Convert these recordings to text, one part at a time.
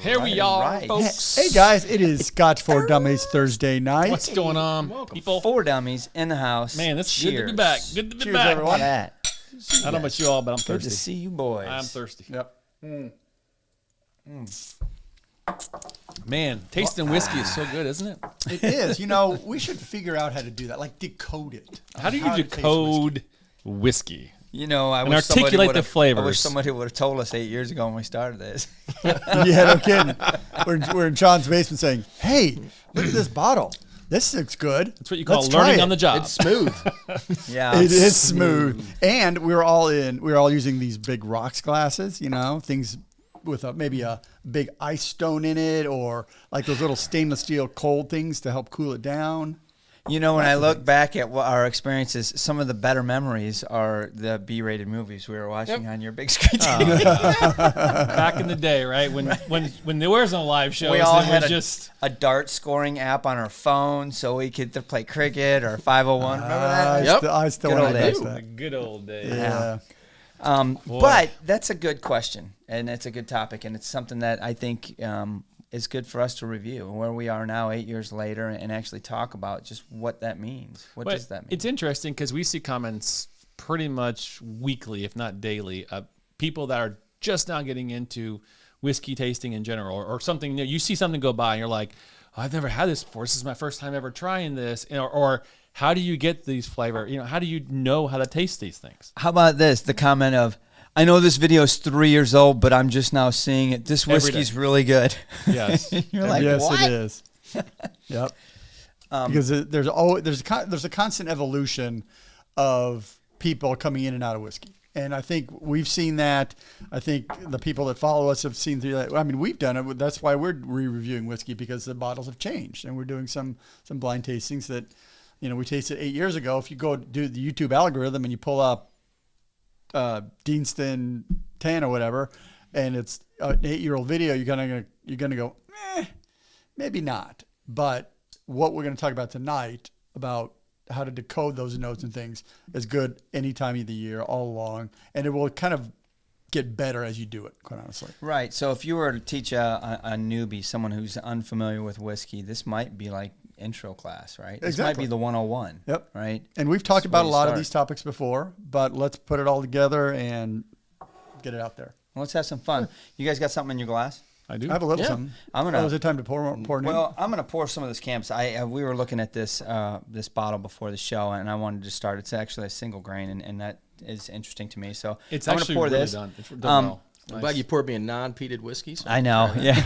Here we are, folks. Hey guys, it is Scotch for Dummies Thursday night. What's going on, people? 4 dummies in the house. Man, it's Cheers. good to be back. Good to be Cheers, back. everyone. That. I don't know about you all, but I'm Good thirsty. to see you boys. I'm thirsty. Yep. Man, tasting whiskey is so good, isn't it? It is. You know, we should figure out how to do that, like decode it. How do you to taste decode whiskey? You know, I And wish somebody articulate the would've- flavors. I wish somebody would have told us 8 years ago when we started this. Yeah, no kidding. We're in Sean's basement saying, "Hey, look at this bottle. This looks good." That's what you call Let's try learning it." on the job. It's smooth. Yeah. It is smooth. And we were all using these big rocks glasses, you know, things with maybe a big ice stone in it, or like those little stainless steel cold things to help cool it down. You know, when I look back at what our experiences, some of the better memories are the B-rated movies we were watching on your big screen TV. Back in the day, right? When there was no live shows, We all it had was just a dart scoring app on our phone so we could play cricket or 501. Remember that? Yep. I still Good want old to days. do the that. good old days. Yeah. But that's a good question, and it's a good topic, and it's something that I think is good for us to review where we are now 8 years later and actually talk about just what that means. What But does that mean? It's interesting because we see comments pretty much weekly, if not daily, of people that are just now getting into whiskey tasting in general, or something. You see something go by and you're like, oh, I've never had this before. This is my first time ever trying this. Or how do you get these flavor? How do you know how to taste these things? How about this? The comment of, I know this video is 3 years old, but I'm just now seeing it. This Every whiskey's really good. Yes. You're like, Yes, what? it is. Yep. Because there's a constant evolution of people coming in and out of whiskey, and I think we've seen that. I think the people that follow us have seen through that. I mean, we've done it. That's why we're re-reviewing whiskey, because the bottles have changed, and we're doing some blind tastings that, we tasted 8 years ago. If you go do the YouTube algorithm and you pull up Deanston 10 or whatever, and it's an 8-year-old video, you're gonna go, maybe not. But what we're gonna talk about tonight, about how to decode those notes and things, is good any time of the year, all along, and it will kind of get better as you do it, quite honestly. Right. So if you were to teach a newbie, someone who's unfamiliar with whiskey, this might be like intro class, right? This might Exactly. be the 101. Yep. Right. And we've talked That's about a where you lot of start. these topics before, but let's put it all together and get it out there. Well, let's have some fun. You guys got something in your glass? I do. I have a little Yeah. something. I'm gonna- is it time to pour in? Well, I'm gonna pour some of this camps. We were looking at this this bottle before the show, and I wanted to start. It's actually a single grain, and that is interesting to me. So It's I'm actually pour really this. done. It's done well. I'm glad you poured me a non-peated whiskey. So I know, yeah.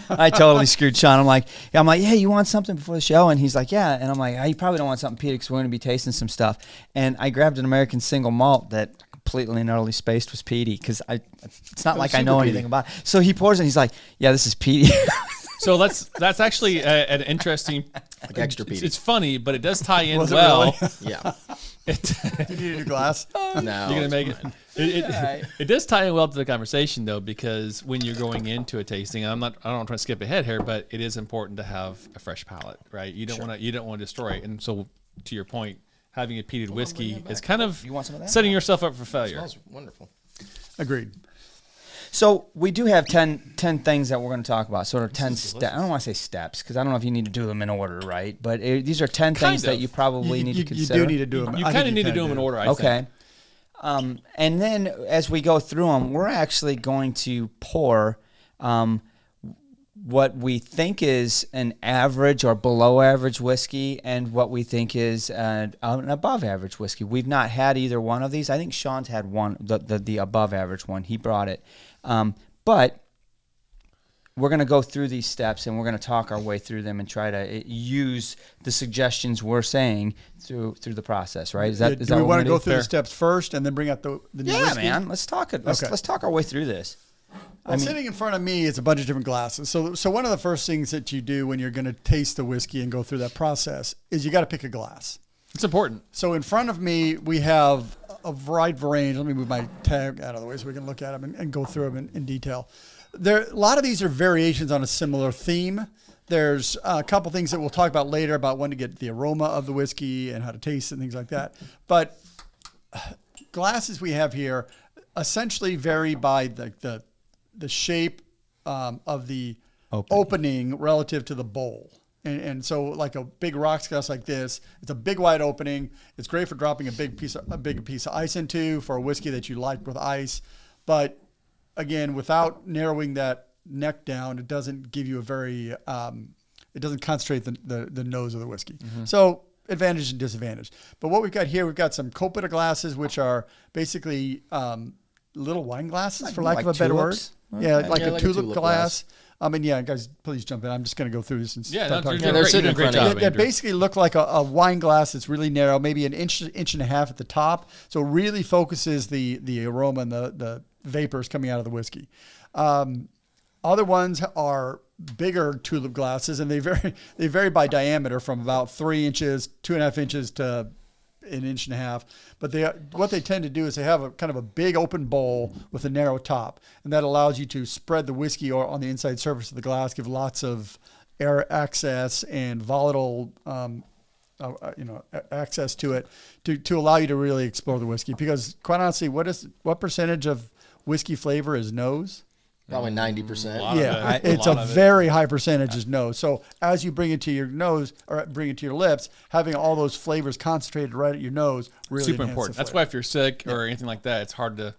I totally screwed Sean. I'm like, hey, you want something before the show? And he's like, yeah. And I'm like, you probably don't want something peated because we're going to be tasting some stuff. And I grabbed an American single malt that completely and utterly spaced was peaty, because it's not like I know super anything about it. So he pours it, and he's like, yeah, this is peaty. So that's actually an interesting. Like extra peaty. It's funny, but it does tie in Was it well. really? Yeah. You need a new glass. No. You're gonna make it's it. fine. Right. It does tie in well to the conversation, though, because when you're going into a tasting, and I don't want to skip ahead here, but it is important to have a fresh palate, right? You don't want to destroy it. And so, to your point, having a peated whiskey is kind of You want some of that? setting yourself up for failure. Smells wonderful. Agreed. So we do have 10 things that we're going to talk about, sort of 10 steps. I don't want to say steps, because I don't know if you need to do them in order, right? But these are 10 Kind things that of. you probably need to You consider. do need to do them. You I kind think of need to kinda do them in order, I Okay. think. And then as we go through them, we're actually going to pour what we think is an average or below average whiskey, and what we think is an above average whiskey. We've not had either one of these. I think Sean's had one, the above average one. He brought it. But we're going to go through these steps, and we're going to talk our way through them and try to use the suggestions we're saying through the process, right? Is that do what we we're want to gonna go do? through the steps first and then bring out the new Yeah, whiskey? man. Let's talk it. Let's talk our way through this. Well, sitting in front of me is a bunch of different glasses. So one of the first things that you do when you're going to taste the whiskey and go through that process is you got to pick a glass. It's important. So in front of me, we have a wide range. Let me move my tag out of the way so we can look at them and go through them in detail. A lot of these are variations on a similar theme. There's a couple things that we'll talk about later about when to get the aroma of the whiskey and how to taste it and things like that. But glasses we have here essentially vary by the shape opening relative to the bowl. And so like a big rocks glass like this, it's a big wide opening. It's great for dropping a big piece of ice into for a whiskey that you like with ice. But again, without narrowing that neck down, it doesn't give you a very, it doesn't concentrate the nose of the whiskey. Mm-hmm. So advantage and disadvantage. But what we've got here, we've got some Comparative glasses, which are basically little wine glasses, for lack of a better word. Okay. Yeah, like a tulip glass. Guys, please jump in. I'm just going to go through this and start talking. They're sitting in front of you. They basically look like a wine glass that's really narrow, maybe an inch and a half at the top. So it really focuses the aroma and the vapors coming out of the whiskey. Other ones are bigger tulip glasses, and they vary by diameter from about 3 inches, 2.5 inches to an inch and a half. But what they tend to do is they have a kind of a big open bowl with a narrow top, and that allows you to spread the whiskey on the inside surface of the glass, give lots of air access and volatile access to it to allow you to really explore the whiskey. Because quite honestly, what percentage of whiskey flavor is nose? Probably 90%. Yeah, it's a very high percentage is nose. So as you bring it to your nose or bring it to your lips, having all those flavors concentrated right at your nose really super important. That's why if you're sick or anything like that, it's hard to.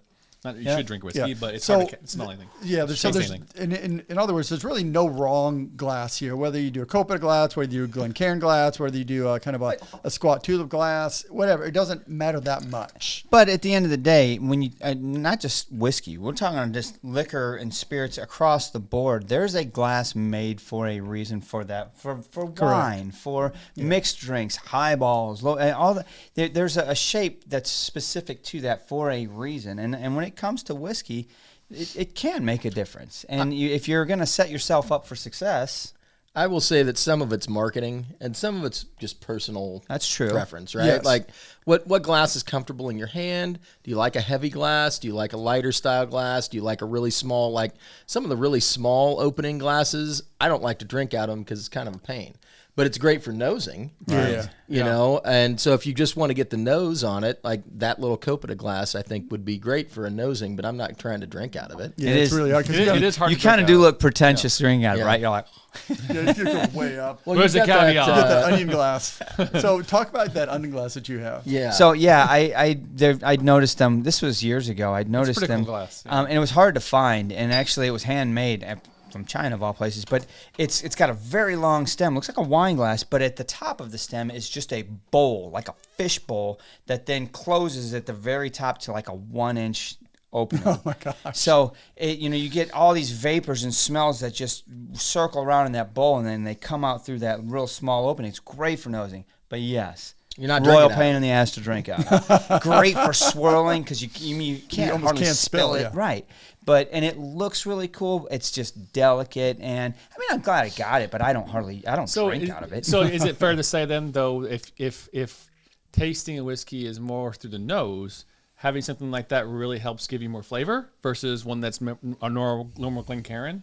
Not you should drink whiskey, but it's hard to smell anything. Yeah, there's in other words, there's really no wrong glass here. Whether you do a Comparative glass, whether you do a Glencairn glass, whether you do a kind of a squat tulip glass, whatever, it doesn't matter that much. But at the end of the day, when you not just whiskey, we're talking on just liquor and spirits across the board. There's a glass made for a reason for that, for wine, for mixed drinks, highballs, all that. There's a shape that's specific to that for a reason, and when it comes to whiskey, it can make a difference. And if you're going to set yourself up for success, I will say that some of it's marketing and some of it's just personal preference, right? Yes. Like what glass is comfortable in your hand? Do you like a heavy glass? Do you like a lighter style glass? Do you like a really small, like some of the really small opening glasses? I don't like to drink out of them because it's kind of a pain. But it's great for nosing, you know? And so if you just want to get the nose on it, like that little Comparative glass, I think would be great for a nosing, but I'm not trying to drink out of it. Yeah, it's really hard. It is hard. You kind of do look pretentious drinking out of it, right? You're like, you go way up. Well, where's the caveat? You get that onion glass. So talk about that onion glass that you have. Yeah. So I'd noticed them. This was years ago. I'd noticed them, cool glass, and it was hard to find. And actually, it was handmade from China of all places, but it's got a very long stem. Looks like a wine glass, but at the top of the stem is just a bowl, like a fish bowl, that then closes at the very top to like a 1-inch opening. Oh my gosh! So you get all these vapors and smells that just circle around in that bowl, and then they come out through that real small opening. It's great for nosing, but yes. You're not royal pain in the ass to drink out of. Great for swirling because you can't hardly spill it. Yeah. Right. And it looks really cool. It's just delicate, and I mean, I'm glad I got it, but I don't drink out of it. So is it fair to say then, though, if tasting a whiskey is more through the nose, having something like that really helps give you more flavor versus one that's a normal Glencairn?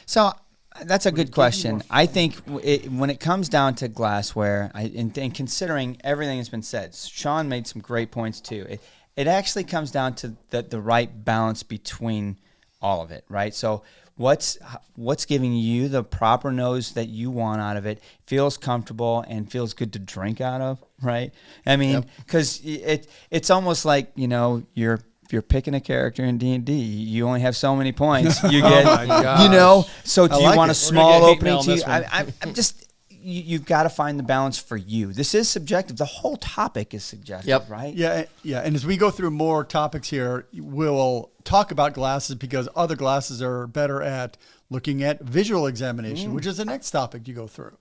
So that's a good question. I think when it comes down to glassware, and considering everything that's been said, Sean made some great points too. It actually comes down to the right balance between all of it, right? So what's giving you the proper nose that you want out of it, feels comfortable and feels good to drink out of, right? I mean, because it's almost like, you're picking a character in D&D. You only have so many points. You get, So do you want a small opening to you? I'm just. You've got to find the balance for you. This is subjective. The whole topic is subjective, right? Yeah. And as we go through more topics here, we'll talk about glasses because other glasses are better at looking at visual examination, which is the next topic you go through.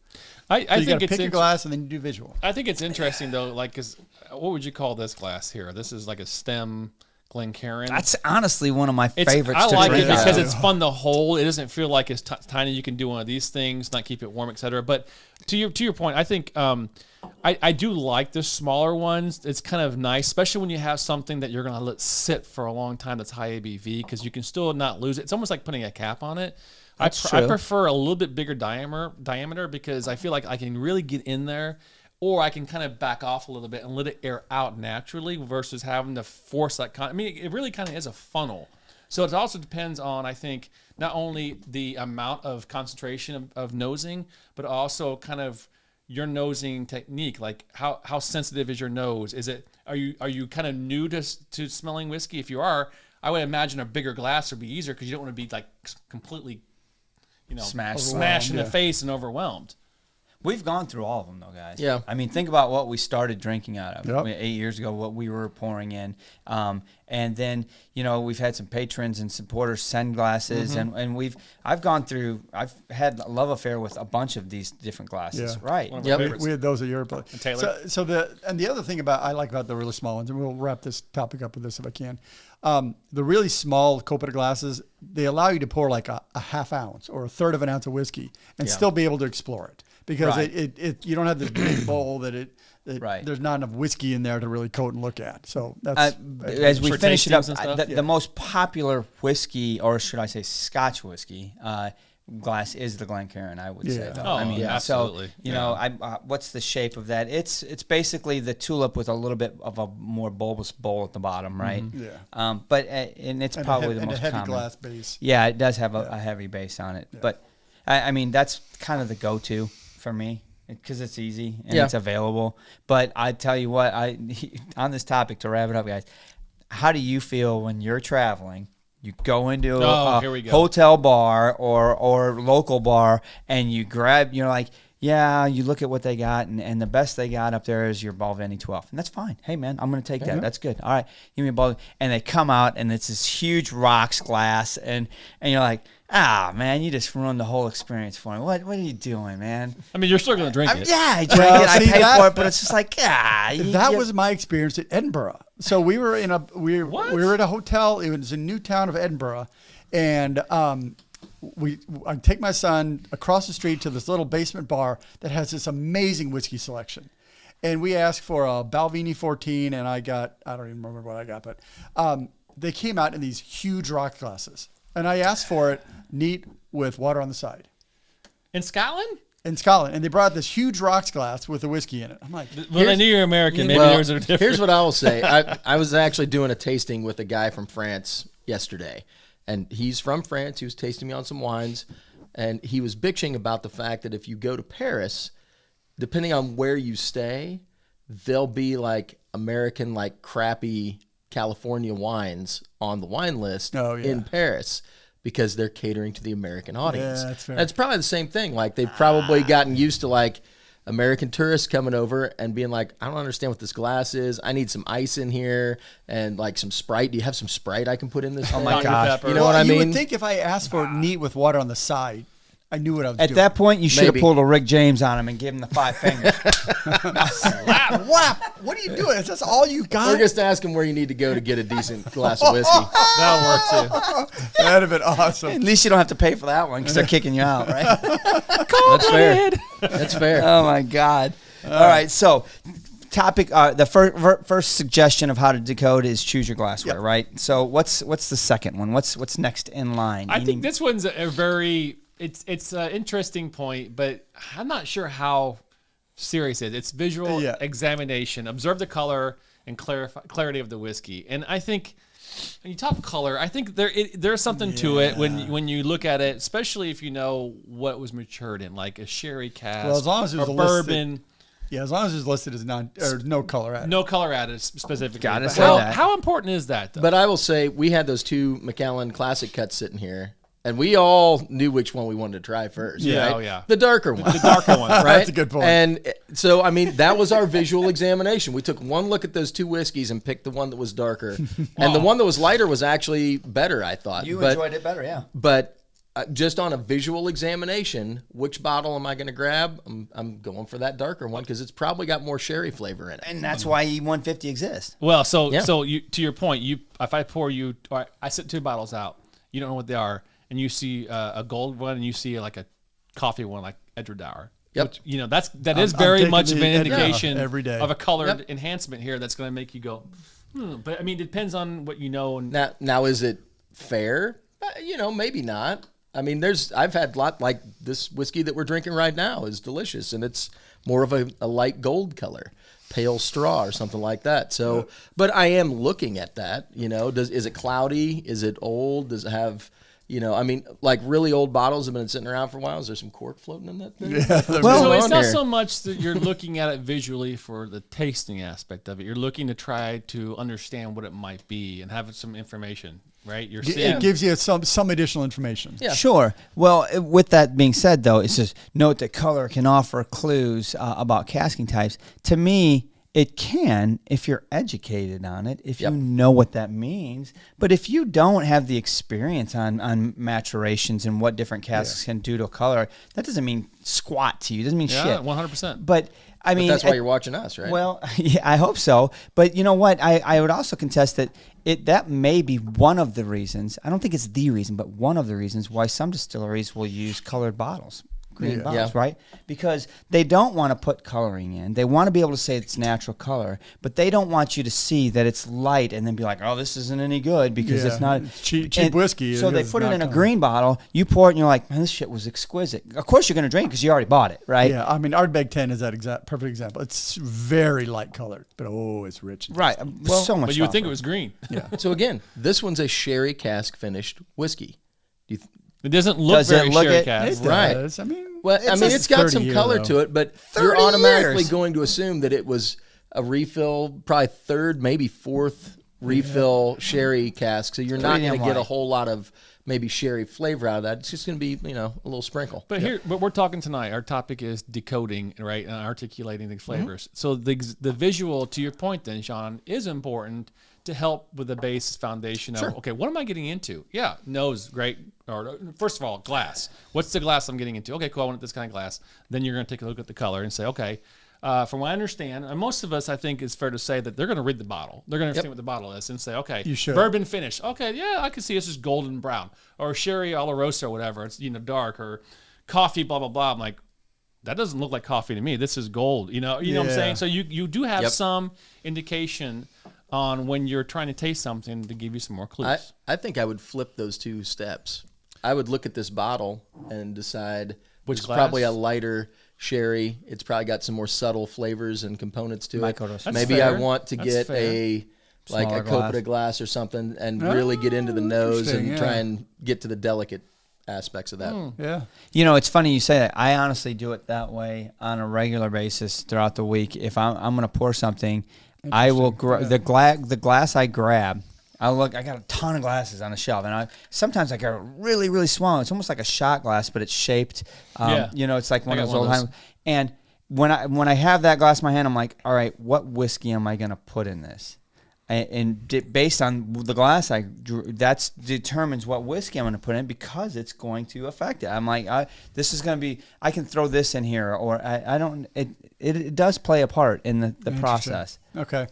I think you got to pick your glass and then you do visual. I think it's interesting though, like, because what would you call this glass here? This is like a stem Glencairn. That's honestly one of my favorites. I like drink it because it's fun to hold. It doesn't feel like it's tiny. You can do one of these things, not keep it warm, etc. But to your point, I think I do like the smaller ones. It's kind of nice, especially when you have something that you're going to let sit for a long time that's high ABV because you can still not lose it. It's almost like putting a cap on it. I prefer a little bit bigger diameter because I feel like I can really get in there. Or I can kind of back off a little bit and let it air out naturally versus having to force that. It really kind of is a funnel So it also depends on, I think, not only the amount of concentration of nosing, but also kind of your nosing technique. Like how sensitive is your nose? Are you kind of new to smelling whiskey? If you are, I would imagine a bigger glass would be easier because you don't want to be like completely, smashed in the face and overwhelmed. We've gone through all of them, though, guys. Yeah. I mean, think about what we started drinking out of. Yep. 8 years ago, what we were pouring in. And then, we've had some patrons and supporters send glasses. And I've had a love affair with a bunch of these different glasses. Yeah. Right. Yep. We had those at your place. And Taylor? So the other thing I like about the really small ones, and we'll wrap this topic up with this if I can. The really small Comparative glasses, they allow you to pour like a half ounce or a third of an ounce of whiskey and still be able to explore it. Because Right. it you don't have this big bowl that Right. there's not enough whiskey in there to really coat and look at. So that's as we For finish it up, tastings and stuff? the most popular whiskey, or should I say Scotch whiskey, glass is the Glencairn, I would say. Yeah. Though. Oh, I mean, yeah, absolutely. So, what's the shape of that? It's basically the tulip with a little bit of a more bulbous bowl at the bottom, right? Yeah. But and it's probably the and most a heavy common. glass base. Yeah, it does have a heavy base on it. But I mean, that's kind of the go-to for me because it's easy and it's available. But I tell you what, on this topic, to wrap it up, guys, how do you feel when you're traveling? You go into Here we a go. hotel bar or local bar and you grab, you're like, yeah, you look at what they got, and the best they got up there is your Balvenie 12. And that's fine. Hey, man, I'm going to take that. That's good. All right, give me a Balvenie. And they come out, and it's this huge rocks glass, and you're like, man, you just ruined the whole experience for me. What are you doing, man? I mean, you're still going to drink it. Yeah, I drink it. I see pay that- for it, but it's just like, That was my experience at Edinburgh. So we were in we were at a hotel. It was in Newtown of Edinburgh, and I take my son across the street to this little basement bar that has this amazing whiskey selection, and we asked for a Balvenie 14, and I don't even remember what I got, but they came out in these huge rock glasses, and I asked for it neat with water on the side. In Scotland? In Scotland, and they brought this huge rocks glass with the whiskey in it. I'm like, Well, I knew you're American. Maybe Well, yours are different. Here's what I will say. I was actually doing a tasting with a guy from France yesterday, and he's from France. He was tasting me on some wines, and he was bitching about the fact that if you go to Paris, depending on where you stay, there'll be like American, like crappy California wines on the wine list in Paris, because they're catering to the American audience. Yeah, that's fair. That's probably the same thing. Like they've probably gotten used to like American tourists coming over and being like, I don't understand what this glass is. I need some ice in here and like some Sprite. Do you have some Sprite I can put in this? Oh my Dr. gosh. Pepper. You know what I mean? You would think if I asked for it neat with water on the side, I knew what I was At doing. that point, you should have Maybe. pulled a Rick James on him and give him the 5 fingers. Whap! What are you doing? Is that all you got? Or just ask him where you need to go to get a decent glass of whiskey. That'll work too. That'd have been awesome. At least you don't have to pay for that one because they're kicking you out, right? That's fair. That's fair. Oh my God! All right, so topic. The first suggestion of how to decode is choose your glassware, Yep. right? So what's the second one? What's next in line? I think this one's a very it's an interesting point, but I'm not sure how serious it is. It's visual examination. Observe the color and clarity of the whiskey. And I think when you talk color, I think there's something to it when you look at it, especially if you know what was matured in, like a sherry cask, Well, as long as it was or listed- bourbon. Yeah, as long as it's listed as no color added. No color added specifically. Gotta But say that. how important is that, though? But I will say we had those 2 Macallan Classic cuts sitting here, and we all knew which one we wanted to try first. Yeah, right? oh, yeah. The darker one. the darker one. Right? That's a good point. And so, I mean, that was our visual examination. We took one look at those 2 whiskeys and picked the one that was darker. And the one that was lighter was actually better, I thought. you But- enjoyed it better, yeah. But just on a visual examination, which bottle am I going to grab? I'm going for that darker one because it's probably got more sherry flavor in it. And that's why E150 exists. Well, so Yeah. you, to your point, if I pour you, or I set 2 bottles out, you don't know what they are, and you see a gold one, and you see like a coffee one, like Edwardauer. Yep. Which, that is I'm very taking much of the an Edwardauer indication every day. of a colored Yep. enhancement here that's going to make you go, But I mean, it depends on what you know. And Now is it fair? Maybe not. I mean, I've had like this whiskey that we're drinking right now is delicious, and it's more of a light gold color. pale straw or something like that. So, but I am looking at that. Is it cloudy? Is it old? Does it have? I mean, like really old bottles have been sitting around for a while. Is there some cork floating in that thing? Yeah, so it's not so much that you're looking at it visually for the tasting aspect of it. You're looking to try to understand what it might be and have some information, right? It gives you some additional information. Yeah. Sure. Well, with that being said, though, it says note that color can offer clues about casking types. To me, it can if you're educated on it, if you know what that means. But if you don't have the experience on maturations and what different casks can do to a color, that doesn't mean squat to you. It doesn't mean shit. 100%. But I mean, that's why you're watching us, right? Well, yeah, I hope so. But you know what? I would also contest that that may be one of the reasons. I don't think it's the reason, but one of the reasons why some distilleries will use colored bottles. Green bottles, right? Because they don't want to put coloring in. They want to be able to say it's natural color, but they don't want you to see that it's light and then be like, oh, this isn't any good because it's not. It's cheap whiskey. So they put it in a green bottle. You pour it and you're like, man, this shit was exquisite. Of course you're going to drink because you already bought it, right? Yeah, I mean, Ardbeg 10 is that perfect example. It's very light colored, but it's rich. Right. Well, so much. But you would think it was green. Yeah. So again, this one's a sherry cask finished whiskey. It doesn't look very sherry cask. It Right. does. I mean, it's got some color to it, but you're 30 automatically years. going to assume that it was a refill, probably third, maybe fourth refill sherry cask. So you're not going to get a whole lot of maybe sherry flavor out of that. It's just going to be, a little sprinkle. But but we're talking tonight. Our topic is decoding, right, and articulating the flavors. So the visual, to your point, then, Sean, is important to help with the base foundation of, okay, what am I getting into? Yeah, nose, great. Or first of all, glass. What's the glass I'm getting into? Okay, cool, I want this kind of glass. Then you're going to take a look at the color and say, okay, from what I understand, and most of us, I think it's fair to say that they're going to read the bottle. They're going to understand what the bottle is and say, okay, bourbon finish. Okay, yeah, I can see this is golden brown. Or sherry Oloroso or whatever. It's, dark. Or coffee, blah, blah, blah. I'm like, that doesn't look like coffee to me. This is gold. You know what I'm saying? So you do have some indication on when you're trying to taste something to give you some more clues. I think I would flip those two steps. I would look at this bottle and decide which it's glass? probably a lighter sherry. It's probably got some more subtle flavors and components to it. Maybe fair. I want to get a Smaller Comparative glass or something and really get into the nose and try and get to the delicate aspects of that. Yeah. It's funny you say that. I honestly do it that way on a regular basis throughout the week. If I'm going to pour something, I will the glass I grab. I got a ton of glasses on the shelf, and sometimes I got a really, really small. It's almost like a shot glass, but it's shaped. It's like one of those old times. And when I have that glass in my hand, I'm like, all right, what whiskey am I going to put in this? And based on the glass I drew, that determines what whiskey I'm going to put in because it's going to affect it. I'm like, this is going to be. I can throw this in here, or I don't. It does play a part in the process. Okay.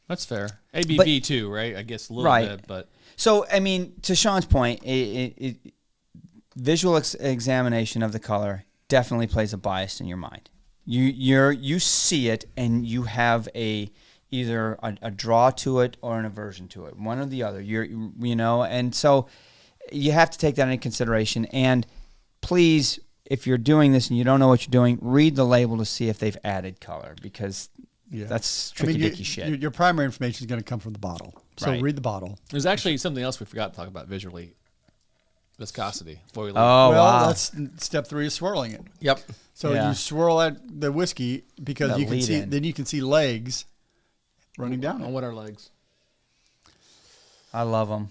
That's fair. ABV too, right? I guess a little bit, but so I mean, to Sean's point, visual examination of the color definitely plays a bias in your mind. You see it and you have either a draw to it or an aversion to it, one or the other. And so you have to take that into consideration. And please, if you're doing this and you don't know what you're doing, read the label to see if they've added color because. Yeah. That's tricky shit. Your primary information is going to come from the bottle. So read the bottle. There's actually something else we forgot to talk about visually. Viscosity. That's step 3 is swirling it. Yep. So you swirl out the whiskey because you can see then you can see legs running down. What are legs? I love them.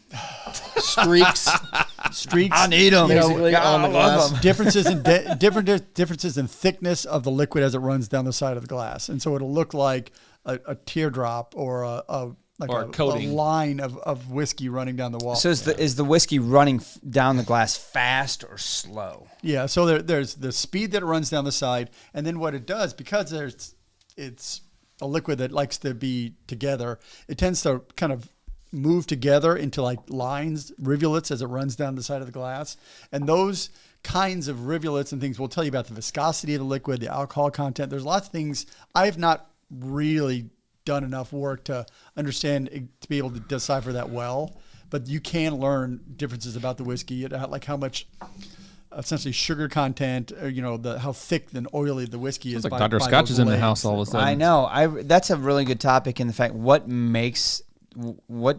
Streaks. I need them. Basically on the glass. Differences in thickness of the liquid as it runs down the side of the glass, and so it'll look like a teardrop or a coating. a line of whiskey running down the wall. So is the whiskey running down the glass fast or slow? Yeah. So there's the speed that it runs down the side, and then what it does because it's a liquid that likes to be together. It tends to kind of move together into like lines, rivulets as it runs down the side of the glass. And those kinds of rivulets and things will tell you about the viscosity of the liquid, the alcohol content. There's lots of things. I've not really done enough work to understand, to be able to decipher that well, but you can learn differences about the whiskey, like how much essentially sugar content, or, how thick and oily the whiskey is. It's like by Dr. Scotch those is in the legs. house all of a sudden. I know. That's a really good topic in the fact what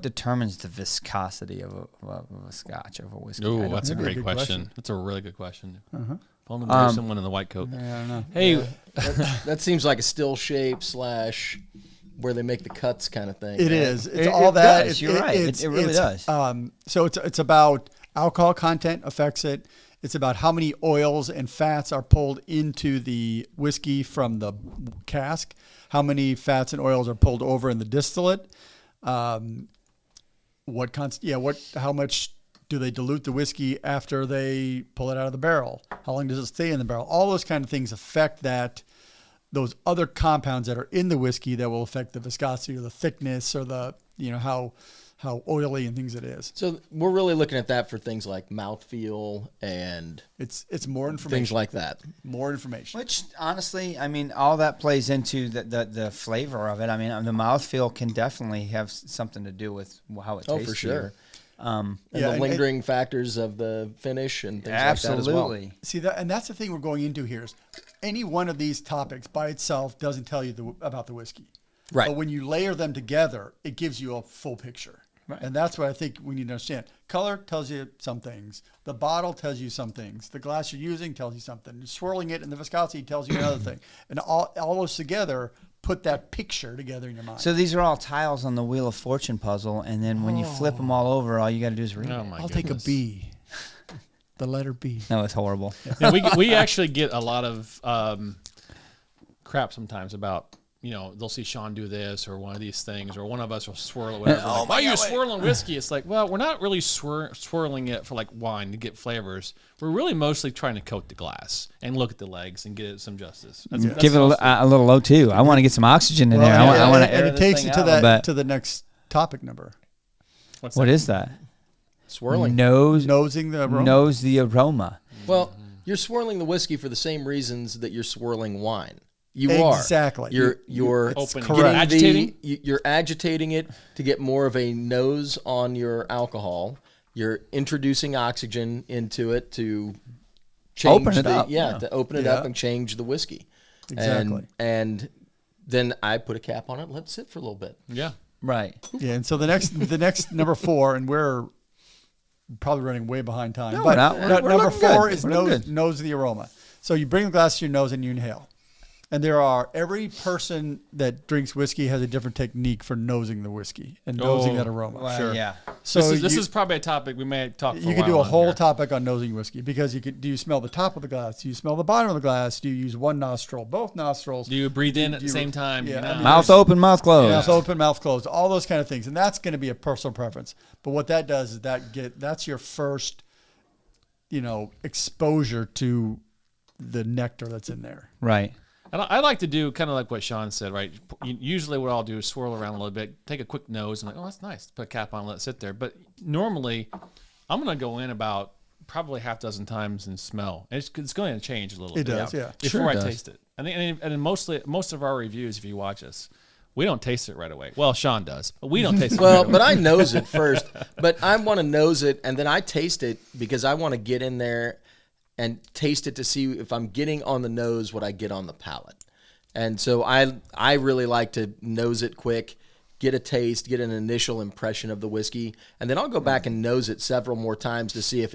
determines the viscosity of a scotch, of a whiskey. Oh, that's a great good question. question. That's a really good question. Uh-huh. If only we had someone in the white coat. I don't know. Hey, That seems like a still shape / where they make the cuts kind of thing. It right? is. It's It all that. does. You're right. It really does. So it's about alcohol content affects it. It's about how many oils and fats are pulled into the whiskey from the cask. How many fats and oils are pulled over in the distillate. How much do they dilute the whiskey after they pull it out of the barrel? How long does it stay in the barrel? All those kind of things affect those other compounds that are in the whiskey that will affect the viscosity or the thickness or the, how oily and things it is. So we're really looking at that for things like mouthfeel and It's more information. things like that. More information. Which, honestly, all that plays into the flavor of it. The mouthfeel can definitely have something to do with how it tastes. Oh, for sure. And Yeah, the lingering factors of the finish and things Absolutely. like that as well. See that, and that's the thing we're going into here is any one of these topics by itself doesn't tell you about the whiskey. Right. But when you layer them together, it gives you a full picture. Right. And that's what I think we need to understand. Color tells you some things. The bottle tells you some things. The glass you're using tells you something. Swirling it and the viscosity tells you another thing. And all those together put that picture together in your mind. So these are all tiles on the Wheel of Fortune puzzle, and then when you flip them all over, all you got to do is read oh it. my I'll goodness. take a B. The letter B. No, it's horrible. Yeah, we actually get a lot of crap sometimes about, they'll see Sean do this or one of these things, or one of us will swirl it. Whatever. Why are you swirling whiskey? It's like, well, we're not really swirling it for like wine to get flavors. We're really mostly trying to coat the glass and look at the legs and get it some justice. That's Give it a little O2. I want to get some oxygen in there. I want to air and it this takes thing it to out a little bit. to the next topic number. What is that? Swirling. Nosing the aroma. Knows the aroma. Well, you're swirling the whiskey for the same reasons that you're swirling wine. You Exactly. are. You're Opening. getting Agitating? You're agitating it to get more of a nose on your alcohol. You're introducing oxygen into it to change Open it up. Yeah, to open it up Yeah. and change the whiskey. Exactly. And then I put a cap on it. Let it sit for a little bit. Yeah. Right. Yeah, and so the next number 4, and we're probably running way behind time. No, but we're not. We're number looking 4 good. is We're looking good. nose the aroma. So you bring the glass to your nose and you inhale. And every person that drinks whiskey has a different technique for nosing the whiskey and nosing that aroma. Well, Sure. yeah. So This is probably a topic we may talk for you a could do while a on whole here. topic on nosing whiskey because do you smell the top of the glass? Do you smell the bottom of the glass? Do you use one nostril, both nostrils? Do you breathe in at the same time? Yeah, I mean, Mouth open, mouth closed. Mouth open, mouth closed, all those kind of things, and that's going to be a personal preference. But what that does is that's your first, exposure to the nectar that's in there. Right. And I like to do kind of like what Sean said, right? Usually what I'll do is swirl around a little bit, take a quick nose, and like, oh, that's nice. Put a cap on, let it sit there. But normally, I'm going to go in about probably half dozen times and smell. And it's going to change a little It bit. does, yeah. Before Sure I does. taste it. And most of our reviews, if you watch us, we don't taste it right away. Well, Sean does, but we don't taste it Well, right away. but I nose it first. But I want to nose it, and then I taste it because I want to get in there and taste it to see if I'm getting on the nose what I get on the palate. And so I really like to nose it quick, get a taste, get an initial impression of the whiskey, and then I'll go back and nose it several more times to see if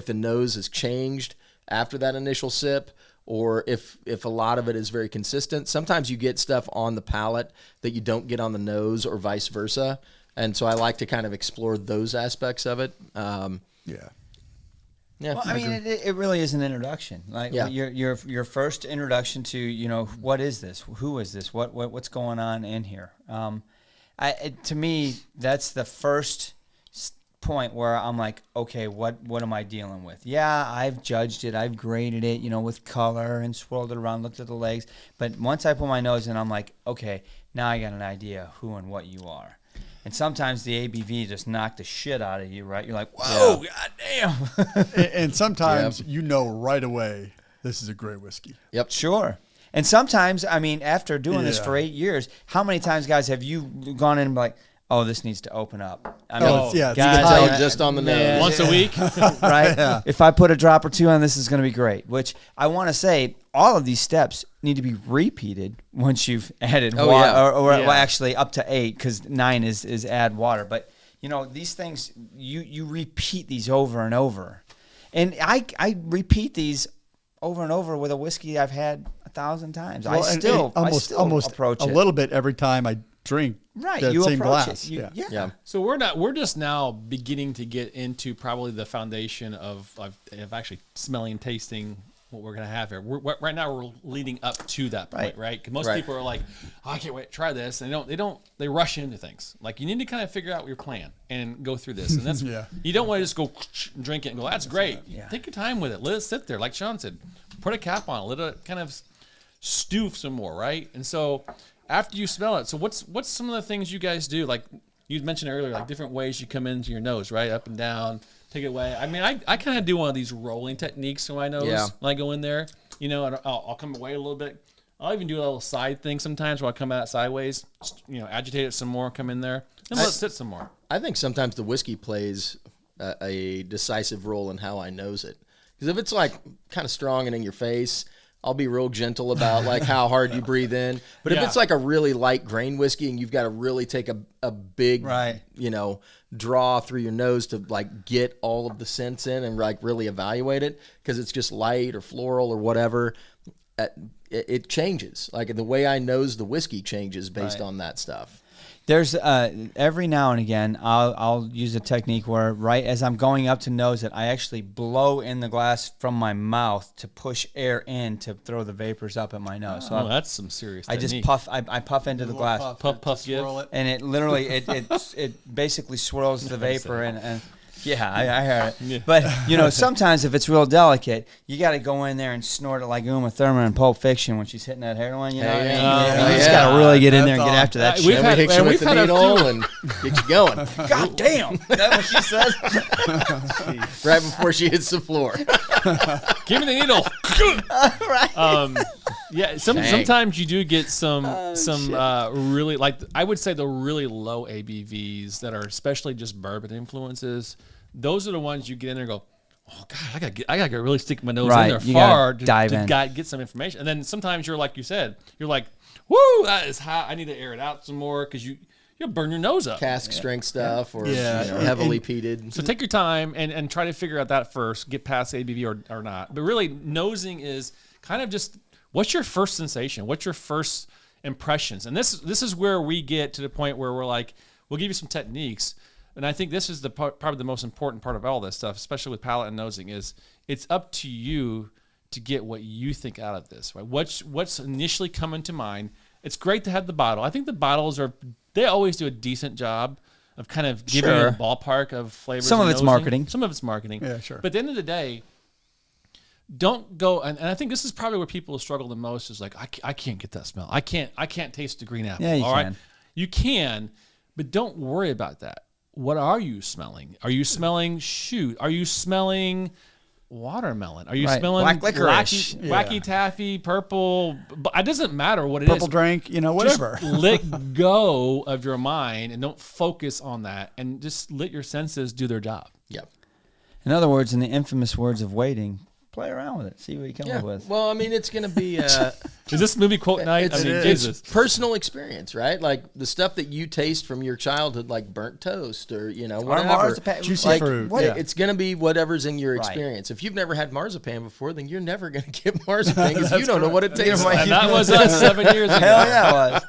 the nose has changed after that initial sip, or if a lot of it is very consistent. Sometimes you get stuff on the palate that you don't get on the nose, or vice versa. And so I like to kind of explore those aspects of it. Yeah. Yeah. Well, I mean, it really is an introduction. Like Yeah. your first introduction to what is this? Who is this? What's going on in here? To me, that's the first point where I'm like, okay, what am I dealing with? Yeah, I've judged it, I've graded it, with color and swirled it around, looked at the legs. But once I put my nose in, I'm like, okay, now I got an idea who and what you are. And sometimes the ABV just knocked the shit out of you, right? You're like, whoa, goddamn. And sometimes right away, this is a great whiskey. Yep. Sure. And sometimes, after doing this Yeah. for 8 years, how many times, guys, have you gone in and be like, oh, this needs to open up? I mean, it's- yeah, it's guys, tell I- just on the man, nose. Once a week. right? If I put a drop or two on, this is going to be great. Which I want to say, all of these steps need to be repeated once you've added Oh, water, yeah. or Yeah. well, actually up to 8, because 9 is add water. But these things you repeat these over and over, and I repeat these over and over with a whiskey I've had 1,000 times. Well, I and still almost approach a it little bit every time I drink right. that You same approach glass. it. You- Yeah. So we're just now beginning to get into probably the foundation of actually smelling and tasting what we're gonna have here. Right now we're leading up to that point, right? 'Cause most Right. people are like, oh, I can't wait to try this, and they rush into things. Like, you need to kind of figure out your plan and go through this, and that's Yeah. You don't want to just go and drink it and go, that's great. Yeah. Take your time with it. Let it sit there, like Sean said. Put a cap on it. Let it kind of stew some more, right? And so after you smell it, so what's some of the things you guys do? Like you mentioned earlier, like different ways you come into your nose, right? Up and down, take it away. I mean, I kind of do one of these rolling techniques in my nose Yeah. when I go in there, and I'll come away a little bit. I'll even do a little side thing sometimes where I come out sideways, agitate it some more, come in there, and let it sit some more. I think sometimes the whiskey plays a decisive role in how I nose it. Because if it's like kind of strong and in your face, I'll be real gentle about like how hard you breathe in. But if Yeah. it's like a really light grain whiskey and you've got to really take a big, Right. draw through your nose to like get all of the scents in and like really evaluate it, because it's just light or floral or whatever, it changes. Like the way I nose the whiskey changes based Right. on that stuff. There's every now and again I'll use a technique where right as I'm going up to nose it, I actually blow in the glass from my mouth to push air in to throw the vapors up in my nose. So Oh, that's some serious I just technique. puff. I puff into the glass, Puff, give. swirl it. and it literally it basically swirls the vapor and. Yeah, I heard it. Yeah. But, sometimes if it's real delicate, you got to go in there and snort it like Uma Thurman in Pulp Fiction when she's hitting that heroin, you know what I mean? Yeah. You just Yeah. got to really get in there and That's get all. after that We've shit. Then we had- hit you and with we've the had a needle few- and get you going God damn. Is that what she says? right before she hits the floor. Give me the needle. Right. Yeah, sometimes you do get some really, like, I would say the really low ABVs that are especially just bourbon influences. Those are the ones you get in there and go, oh God, I gotta really stick my nose Right, in there you gotta far dive in. get some information. And then sometimes you're like you said, you're like, woo, that is hot. I need to air it out some more because you'll burn your nose up. Cask strength stuff or Yeah. heavily And- peated. So take your time and try to figure out that first, get past ABV or not. But really, nosing is kind of just, what's your first sensation? What's your first impressions? And this is where we get to the point where we're like, we'll give you some techniques. And I think this is probably the most important part of all this stuff, especially with palate and nosing, is it's up to you to get what you think out of this. Right? What's initially coming to mind? It's great to have the bottle. I think the bottles they always do a decent job of kind of giving you Sure. a ballpark of flavors. Some of and it's nosing. marketing. Some of it's marketing. Yeah, sure. But at the end of the day, don't go, and I think this is probably where people struggle the most is like, I can't get that smell. I can't taste the green apple. Yeah, you All right? can. You can, but don't worry about that. What are you smelling? Are you smelling shoot? Are you smelling watermelon? Are you Right. smelling Black licorice. wacky taffy, purple? But it doesn't matter what it Purple is. drink, whatever. Just let go of your mind and don't focus on that, and just let your senses do their job. Yep. In other words, in the infamous words of waiting, play around with it. See what you come Yeah. up with. Well, I mean, it's going to be Is this movie quote night? it's, I mean, it's Jesus. personal experience, right? Like the stuff that you taste from your childhood, like burnt toast or Or whatever. marzipan. Juicy Like, fruit. what- Yeah. It's going to be whatever's in your Right. experience. If you've never had marzipan before, then you're never going to get marzipan because you don't know what it tastes like. And that was us 7 years ago. Hell yeah, it was.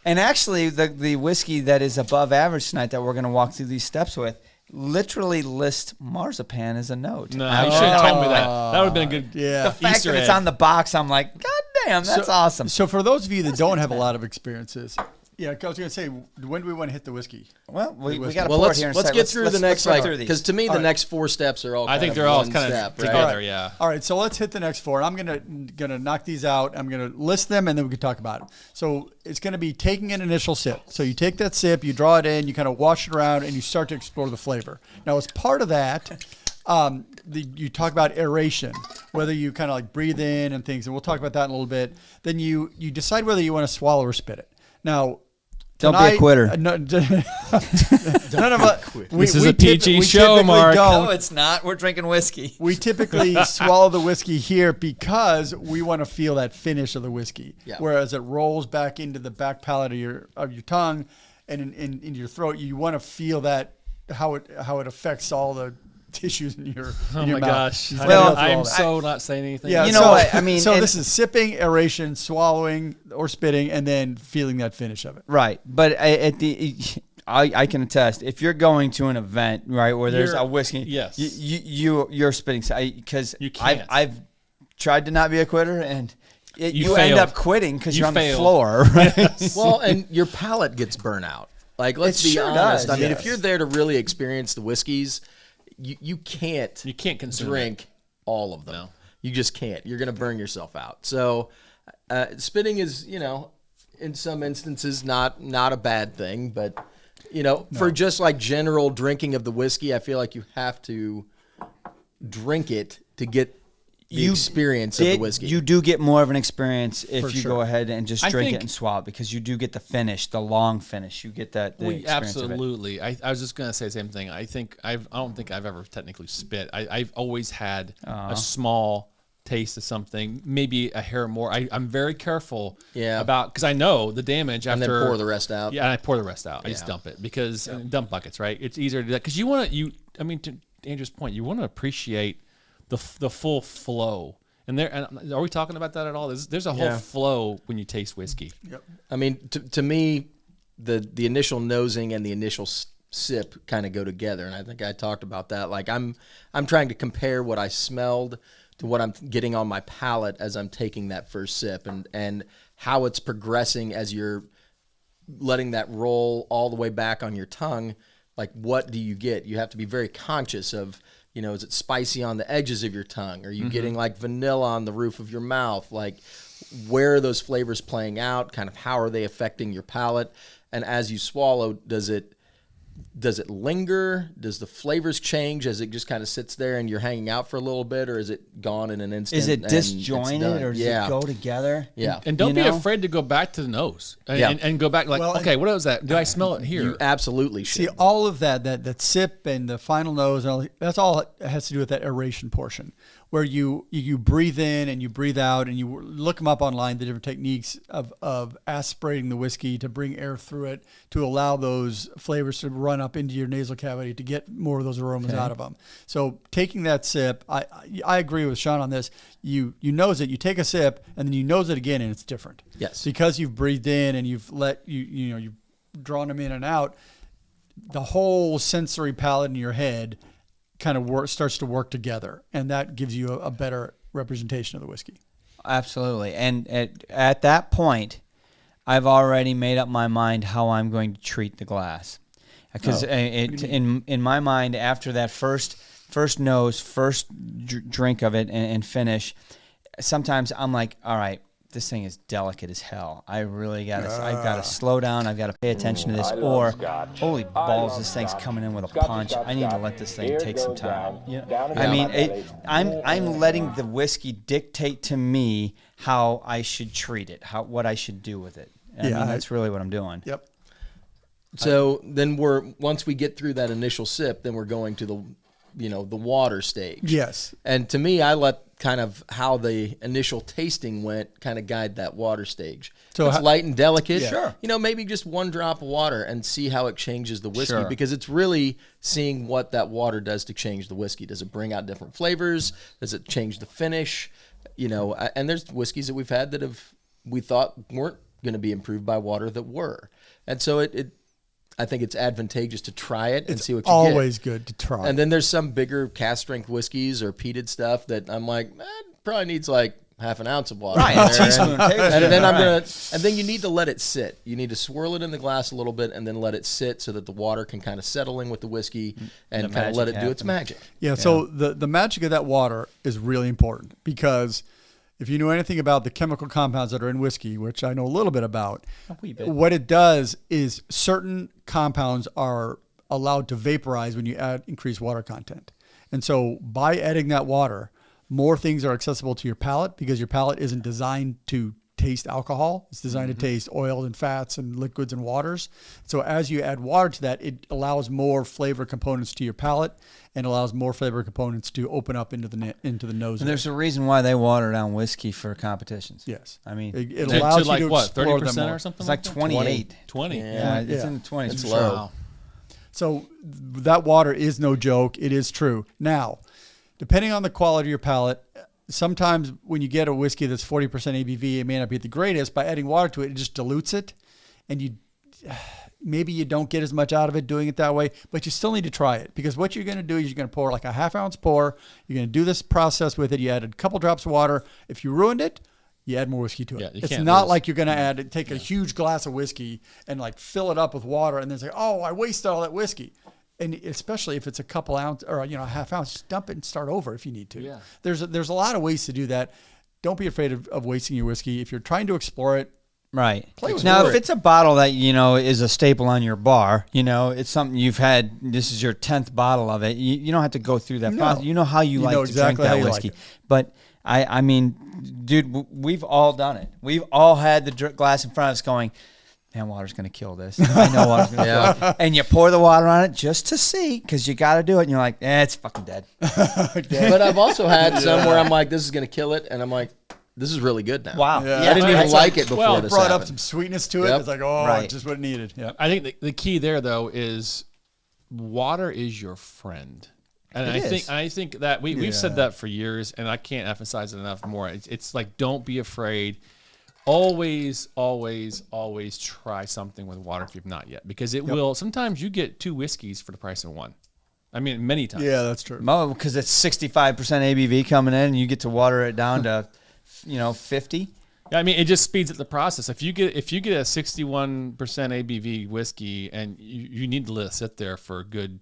And actually, the whiskey that is above average tonight that we're going to walk through these steps with literally list marzipan as a note. No, you should have told me that. That would have been a good Yeah. The fact Easter that it's egg. on the box, I'm like, God damn, that's awesome. So for those of you that don't have a lot of experiences, I was going to say, when do we want to hit the whiskey? Well, we got to Well, pour it let's here. and let's say, get through the next, run like, through these. because to me, the right. next 4 steps are all. I think kind they're all one kind of step, right? together, yeah. All right, so let's hit the next 4. I'm gonna knock these out. I'm gonna list them, and then we can talk about it. So it's gonna be taking an initial sip. So you take that sip, you draw it in, you kind of wash it around, and you start to explore the flavor. Now, as part of that, you talk about aeration, whether you kind of like breathe in and things, and we'll talk about that in a little bit. Then you decide whether you want to swallow or spit it. Now, Don't be a quitter. None of us. This is a PG show, Mark. No, it's not. We're drinking whiskey. We typically swallow the whiskey here because we want to feel that finish of the whiskey. Yeah. Whereas it rolls back into the back palate of your tongue and in your throat, you want to feel that how it affects all the tissues in your Oh your my mouth. gosh! You've I'm gotta go through all that. so not saying anything. Yeah, You know what? I mean, so and- this is sipping, aeration, swallowing, or spitting, and then feeling that finish of it. Right, but I can attest, if you're going to an event, right, where there's You're- a whiskey, yes. you're spitting, because You can't. I've tried to not be a quitter, and you failed. end up quitting because You you're on failed. the floor, right? Well, and your palate gets burnt out. Like, let's It be sure honest. does, I mean, yes. if you're there to really experience the whiskeys, you can't consume drink all of them. No. You just can't. You're going to burn yourself out. So, spitting is, in some instances not a bad thing, but for just like general drinking of the whiskey, I feel like you have to drink it to get the experience of the whiskey. You do get more of an experience if For you sure. go ahead and just I drink think- it and swallow it, because you do get the finish, the long finish. You get the experience of it. Absolutely. I was just gonna say the same thing. I don't think I've ever technically spit. I've always had a small taste of something, maybe a hair more. I'm very careful about, because I know the damage and after. then pour the rest out. Yeah, and I pour the rest out. I just dump it because dump buckets, right? It's easier to do that because you want to. I mean, to Andrew's point, you want to appreciate the full flow. And are we talking about that at all? There's a whole flow when you taste whiskey. Yep. I mean, to me, the initial nosing and the initial sip kind of go together, and I think I talked about that. Like I'm trying to compare what I smelled to what I'm getting on my palate as I'm taking that first sip, and how it's progressing as you're letting that roll all the way back on your tongue. Like, what do you get? You have to be very conscious of, is it spicy on the edges of your tongue? Are you getting like vanilla on the roof of your mouth? Like, where are those flavors playing out? Kind of how are they affecting your palate? And as you swallow, does it linger? Does the flavors change as it just kind of sits there and you're hanging out for a little bit, or is it gone in an instant? Is it and it's disjointed, done? or does it go together? Yeah. And don't You be know? afraid to go back to the nose Yeah. and go back like, Well, okay, what was that? Did I smell it here? You absolutely should. See, all of that sip and the final nose, and all, that's all it has to do with that aeration portion, where you breathe in and you breathe out, and you look them up online, the different techniques of aspirating the whiskey to bring air through it to allow those flavors to run up into your nasal cavity to get more of those aromas out of them. So taking that sip, I agree with Sean on this. You nose it, you take a sip, and then you nose it again, and it's different. Yes. Because you've breathed in and you've you've drawn them in and out, the whole sensory palate in your head kind of starts to work together, and that gives you a better representation of the whiskey. Absolutely. And at that point, I've already made up my mind how I'm going to treat the glass. Because in my mind, after that first nose, first drink of it and finish, sometimes I'm like, all right, this thing is delicate as hell. I've got to slow down. I've got to pay attention to this. Or, holy balls, this thing's coming in with a punch. I need to let this thing take some time. I mean, I'm letting the whiskey dictate to me how I should treat it, what I should do with it. I mean, that's really what I'm doing. Yep. So then once we get through that initial sip, then we're going to the water stage. Yes. And to me, I let kind of how the initial tasting went kind of guide that water stage. So it's light and delicate. Yeah. Sure. Maybe just one drop of water and see how it changes the whiskey, Sure. because it's really seeing what that water does to change the whiskey. Does it bring out different flavors? Does it change the finish? And there's whiskeys that we've had that we thought weren't going to be improved by water that were. And so I think it's advantageous to try it and see what you get. Always good to try. And then there's some bigger cast strength whiskeys or peated stuff that I'm like, probably needs like half an ounce of water. Right, in a there. teaspoon, And then right. and then you need to let it sit. You need to swirl it in the glass a little bit and then let it sit so that the water can kind of settle in with the whiskey and kind of let it do its magic. Yeah, so the magic of that water is really important, because if you know anything about the chemical compounds that are in whiskey, which I know a little bit about, what it does is certain compounds are allowed to vaporize when you add increased water content. And so by adding that water, more things are accessible to your palate, because your palate isn't designed to taste alcohol. It's designed to taste oils and fats and liquids and waters. So as you add water to that, it allows more flavor components to your palate and allows more flavor components to open up into the nose. And there's a reason why they water down whiskey for competitions. Yes. I mean, it allows to like you to what, explore them 30% more. or something? it's like 28. 20. Yeah, it's Yeah. in the 20s. It's for low. sure. Wow. So that water is no joke. It is true. Now, depending on the quality of your palate, sometimes when you get a whiskey that's 40% ABV, it may not be the greatest. By adding water to it, it just dilutes it, and maybe you don't get as much out of it doing it that way, but you still need to try it, because what you're going to do is you're going to pour like a half-ounce pour. You're going to do this process with it. You add a couple drops of water. If you ruined it, you add more whiskey to it. Yeah, you it's can't not lose. like you're going to take a huge glass of whiskey and like fill it up with water and then say, oh, I wasted all that whiskey. And especially if it's a couple ounce or a half ounce, just dump it and start over if you need to. Yeah. There's a lot of ways to do that. Don't be afraid of wasting your whiskey. If you're trying to explore it, Right. with Now, it. if it's a bottle that, is a staple on your bar, it's something you've had, this is your 10th bottle of it, you don't have to go through that No. process. You know how you like know to exactly drink how that you like whiskey. it. But, I mean, dude, we've all done it. We've all had the glass in front of us going, man, water's going to kill this. I know water's going to kill it. And you pour the water on it just to see, because you got to do it. And you're like, it's fucking dead. But I've also had some where I'm like, this is going to kill it. And I'm like, this is really good now. Wow. Yeah. I didn't even It's like like, it before well, this brought up happened. some sweetness to it. Yep. It's like, oh, Right. just what it needed. Yeah. I think the key there though is water is your friend. And I think that we've said that for years, and I can't emphasize it enough more. It's like, don't be afraid. Always, always, always try something with water if you've not yet, because it will. Sometimes you get 2 whiskeys for the price of 1. I mean, many times. Yeah, that's true. Because it's 65% ABV coming in, and you get to water it down to, 50. I mean, it just speeds up the process. If you get a 61% ABV whiskey, and you need to let it sit there for a good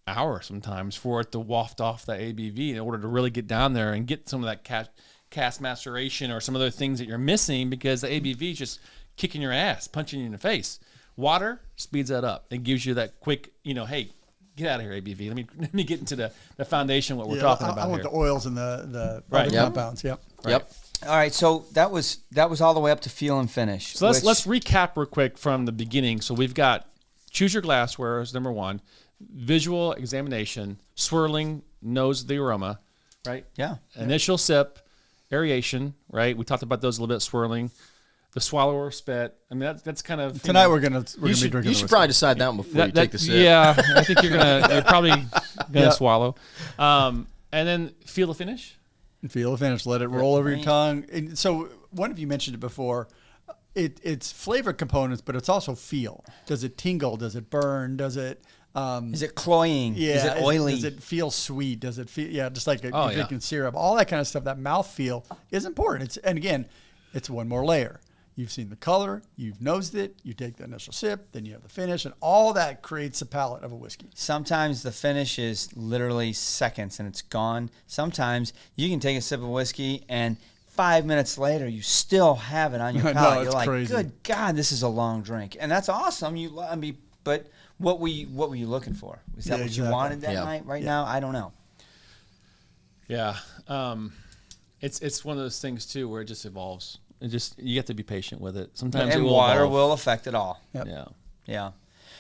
hour sometimes for it to waft off that ABV in order to really get down there and get some of that cast maceration or some other things that you're missing, because the ABV is just kicking your ass, punching you in the face. Water speeds that up and gives you that quick, hey, get out of here, ABV. Let me get into the foundation of what we're talking about I want here. the oils and the Right. other Yep. compounds. Yep. Yep. All right, so that was all the way up to feel and finish. So let's recap real quick from the beginning. So we've got choose your glassware as number 1, visual examination, swirling, nose the aroma, right? Yeah. Initial sip, aeration, right? We talked about those a little bit. Swirling, the swallow or spit. I mean, that's kind of Tonight we're gonna be You drinking. should probably decide that one before you take the sip. Yeah, I think you're probably gonna swallow, and then feel the finish. Feel the finish. Let it roll over your tongue. And so one of you mentioned it before. It's flavor components, but it's also feel. Does it tingle? Does it burn? Does it? Is it cloying? Yeah. Is it oily? Does it feel sweet? Does it feel? Yeah, just like you're yeah. drinking syrup. All that kind of stuff. That mouth feel is important. And again, it's one more layer. You've seen the color. You've nosed it. You take the initial sip. Then you have the finish, and all that creates a palate of a whiskey. Sometimes the finish is literally seconds and it's gone. Sometimes you can take a sip of whiskey and 5 minutes later you still have it on your No, palate. it's You're like, crazy. good God, this is a long drink, and that's awesome. But what were you looking for? Was that Yeah, what exactly. you wanted that Yeah. night? Right now, I don't know. Yeah, it's one of those things too where it just evolves. You have to be patient with it. Sometimes And it will water evolve. will affect it all. Yep. Yeah. Yeah.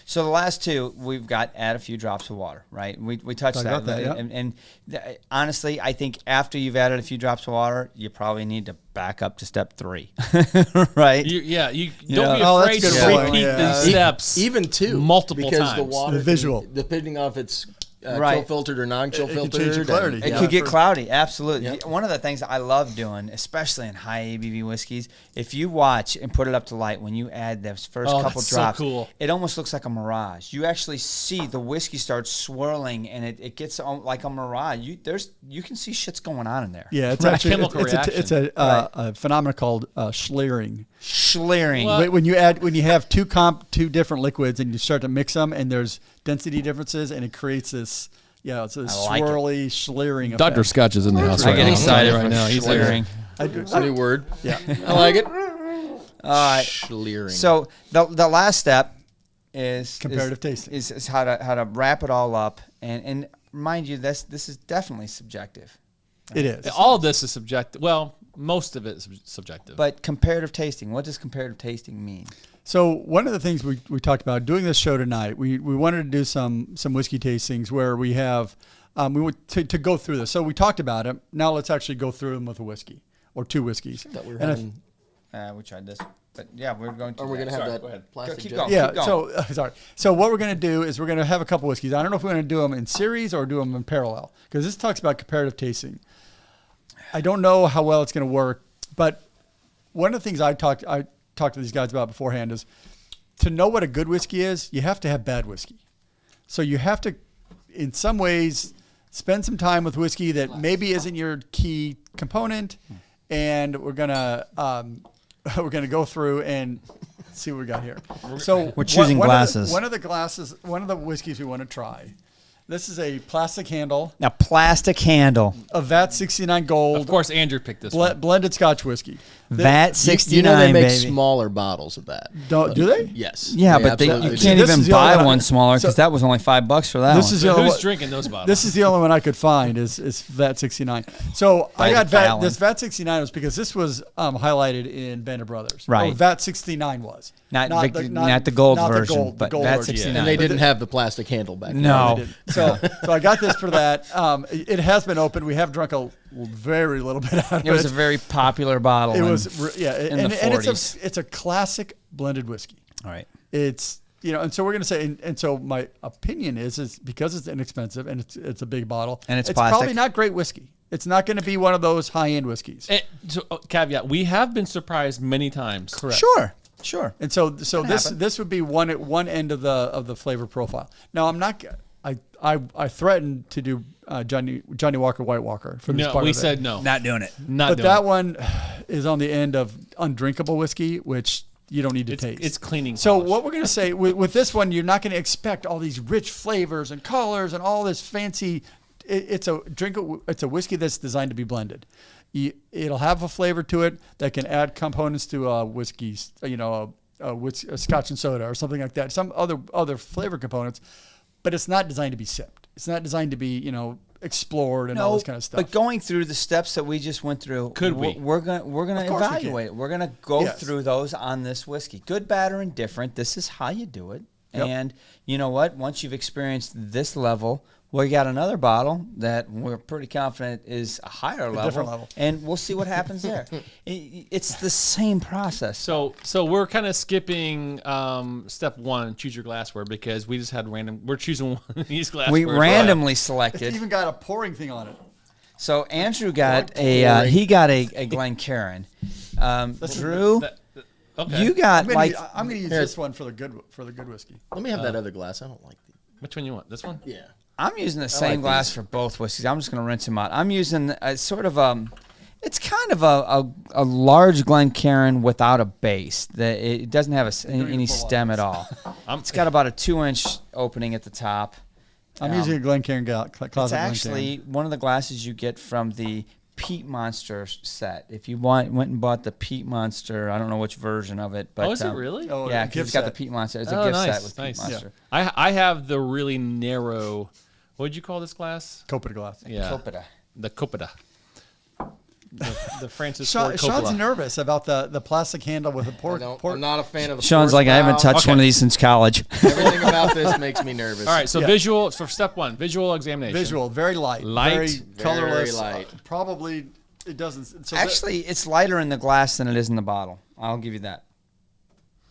So the last 2, we've got add a few drops of water, right? We touched Talked that. about that, yeah. And honestly, I think after you've added a few drops of water, you probably need to back up to step 3, right? You don't be Oh, that's afraid good to point. repeat Yeah. these steps, Even 2. multiple because times. the water, The visual. depending on if it's Right. chill filtered or non-chill It can filtered. change the clarity. and- It Yeah. could get For- cloudy, absolutely. Yep. One of the things I love doing, especially in high ABV whiskeys, if you watch and put it up to light when you add those first Oh, couple that's so drops, cool. it almost looks like a mirage. You actually see the whiskey start swirling, and it gets like a mirage. You can see shit's going on in there. Yeah, it's Right. actually Chemical it's a Right. a phenomenon called Schleering. Schleering. What? When you have two different liquids and you start to mix them, and there's density differences, and it creates this. Yeah, it's a like it. swirly Schleering effect. Dr. Scotch is in the house I right get now. excited right now. He's like, Schleering. It's a new word. Yeah. I like it. All right. Schleering. So the last step is Comparative tasting. Is how to wrap it all up, and mind you, this is definitely subjective. It is. all of this is subjective. Well, most of it is subjective. But comparative tasting, what does comparative tasting mean? So one of the things we talked about doing this show tonight, we wanted to do some whiskey tastings where we have we want to go through this. So we talked about it. Now let's actually go through them with a whiskey or two whiskeys. That we're And having. We tried this, but yeah, we're going to. Are we going to have Sorry, that go ahead. plastic Keep jug? going. Yeah. Keep going. So sorry. So what we're going to do is we're going to have a couple whiskeys. I don't know if we're going to do them in series or do them in parallel because this talks about comparative tasting. I don't know how well it's going to work, but one of the things I talked to these guys about beforehand is to know what a good whiskey is, you have to have bad whiskey. So you have to, in some ways, spend some time with whiskey that maybe isn't your key component, and we're gonna go through and see what we got here. So We're choosing glasses. One of the whiskeys we want to try. This is a plastic handle, Now, plastic handle, a VAT 69 Gold, of course, Andrew picked this one. blended Scotch whiskey. VAT 69, You know they make baby. smaller bottles of that. Do they? Yes. Yeah, They but absolutely you do. can't This even is the only buy one I- one smaller because that was only $5 for that This one. is So the only who's one- drinking those bottles? This is the only one I could find is VAT 69. So I got Fallon. this VAT 69 was because this was highlighted in Band of Brothers. Right. Oh, VAT 69 was. Not the gold not version, but gold VAT version. 69. And they But didn't have the plastic handle back then. No. they didn't. So I got this for that. It has been opened. We have drunk a very little bit out of it. It was a very popular bottle. It in- was in the and 40s. it's a classic blended whiskey. All right. It's and so we're gonna say and so my opinion is because it's inexpensive and it's a big bottle And it's probably plastic. not great whiskey. It's not going to be one of those high end whiskeys. Caveat: we have been surprised many times. Correct. Sure. And so this happen. this would be one end of the flavor profile. Now I'm not. I threatened to do Johnny Walker White Walker for this No, part we of it. said no. Not doing it. Not But doing that it. one is on the end of undrinkable whiskey, which you don't need to It's, taste. it's cleaning. So polish. what we're going to say with this one, you're not going to expect all these rich flavors and colors and all this fancy. It's a whiskey that's designed to be blended. It'll have a flavor to it that can add components to whiskeys, a Scotch and soda or something like that. Some other flavor components, but it's not designed to be sipped. It's not designed to be explored and all this kind of stuff. But going through the steps that we just went through, Could we? We're gonna Of course we can. evaluate it. We're gonna go Yes. through those on this whiskey, good, bad, or indifferent. This is how you do it. Yep. And you know what? Once you've experienced this level, we got another bottle that we're pretty confident is a higher level, different level. and we'll see what happens there. It's the same process. So we're kind of skipping step one, choose your glassware, because we just had random. We're choosing one of these glassware. We randomly it's selected. even got a pouring thing on it. So Andrew got he got a Glencairn. Drew, Okay. you got I'm like going to use this one for the good whiskey. Let me have that other glass. I don't like the. Which one you want? This one? Yeah. I'm using the same glass for both whiskeys. I'm just going to rinse them out. I'm using a sort of it's kind of a large Glencairn without a base. It doesn't have any stem at all. It's got about a 2-inch opening at the top. I'm using a Glencairn closet. It's actually one of the glasses you get from the Peat Monster set. If you went and bought the Peat Monster, I don't know which version of it, but Oh, is it really? Oh, yeah, a because gift it's got the set. Peat Monster. It's a Oh, gift nice, set with nice. Peat Monster. I have the really narrow. What did you call this glass? Copita glass. Yeah, Copita. the Copita. The Francis Sean's Ford Coppola. nervous about the plastic handle with a port. I'm not a fan of the. Sean's force like, I haven't valve. touched one of these since college. Everything about this makes me nervous. All right, so Yeah. visual. So step one, visual examination. Visual, very light, Light, very very colorless. light. Probably it doesn't. So Actually, it's lighter in the glass than it is in the bottle. I'll give you that.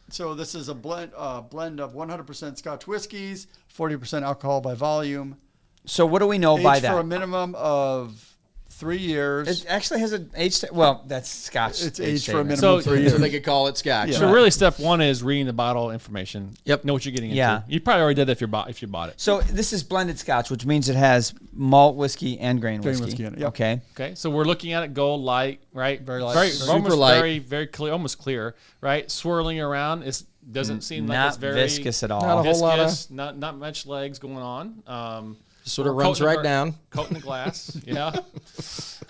so this is a blend of 100% Scotch whiskeys, 40% alcohol by volume. So what do we know by Aged for a that? minimum of 3 years. It actually has an age. Well, that's Scotch. It's age aged for a statement. minimum So- of 3 So years. they could call it Scotch. Yeah. So really, step one is reading the bottle information. Yep. Know what you're getting into. Yeah. You probably already did that if you bought it. So this is blended Scotch, which means it has malt whiskey and grain Grain whiskey. whiskey in it, yep. Okay. Okay, so we're looking at it gold light, right? Very light. very, Super almost light. very, very clear, almost clear, right? Swirling around, it doesn't seem like Not it's very viscous at all. Not a whole lot of- viscous, not much legs going on. Sort of We're runs coating right the- down. Coating the glass, yeah.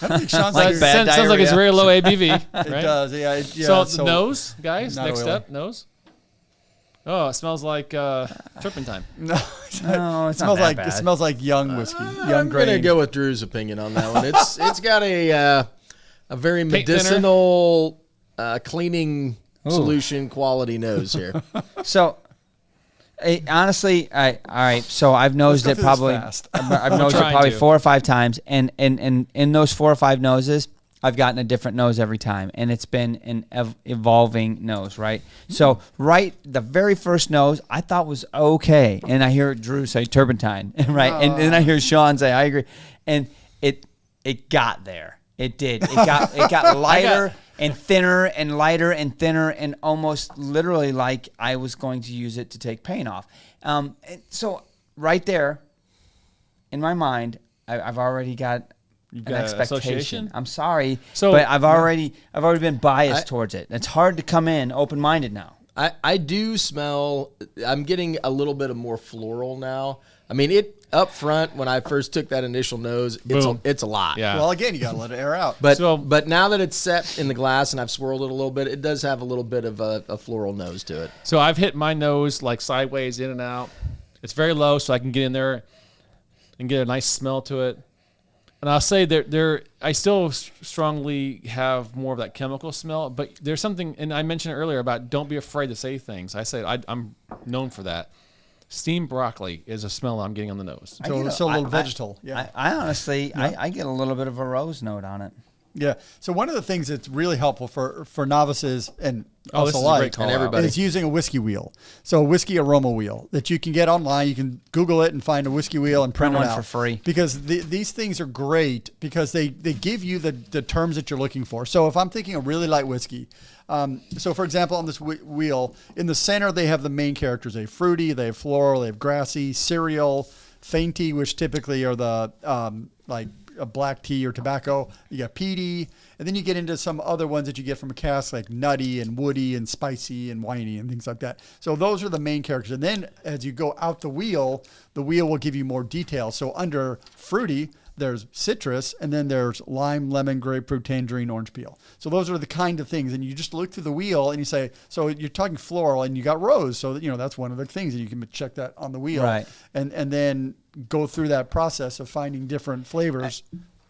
I think Sean's Like like, bad sounds like it's diarrhea. very low ABV, it right? does. Yeah. So nose, guys. not Next oily. step, nose. Oh, it smells like turpentine. No, No, it's it not smells that like bad. it smells like young whiskey, young I'm grain. gonna go with Drew's opinion on that one. It's got a a very Paint thinner. medicinal cleaning solution quality nose here. So, honestly, all right. So I've nosed Let's it go through probably. this fast. I've nosed it trying probably to. 4 or 5 times, and in those 4 or 5 noses, I've gotten a different nose every time, and it's been an evolving nose, right? So, the very first nose I thought was okay, and I hear Drew say turpentine, right? And then I hear Sean say I agree, and it got there. It did. It got lighter and thinner and lighter and thinner, and almost literally like I was going to use it to take paint off. And so right there, in my mind, I've already got an got an expectation. association? I'm sorry, So- but I've already been biased towards it. It's hard to come in open-minded now. I do smell. I'm getting a little bit of more floral now. I mean, it up front when I first took that initial nose, Boom. it's a lot. Yeah. Well, again, you got to let it air out. But now that it's set in the glass and I've swirled it a little bit, it does have a little bit of a floral nose to it. So I've hit my nose like sideways, in and out. It's very low, so I can get in there and get a nice smell to it. And I'll say I still strongly have more of that chemical smell, but there's something, and I mentioned it earlier about don't be afraid to say things. I say I'm known for that. Steamed broccoli is a smell I'm getting on the nose. So a little vegetal. Yeah. I honestly, I get a little bit of a rose note on it. Yeah. So one of the things that's really helpful for novices and Oh, us this is a alike great call and out. everybody. is using a whiskey wheel. So a whiskey aroma wheel that you can get online. You can Google it and find a whiskey wheel and print Print it one out for free. Because these things are great because they give you the terms that you're looking for. So if I'm thinking a really light whiskey, so for example, on this wheel, in the center they have the main characters. They have fruity, they have floral, they have grassy, cereal, fainty, which typically are the like a black tea or tobacco. You got peaty, and then you get into some other ones that you get from a cask like nutty and woody and spicy and winey and things like that. So those are the main characters. And then as you go out the wheel will give you more detail. So under fruity, there's citrus, and then there's lime, lemon, grapefruit, tangerine, orange peel. So those are the kind of things. And you just look through the wheel and you say, so you're talking floral and you got rose. So, that's one of the things, and you can check that on the wheel. Right. And then go through that process of finding different flavors.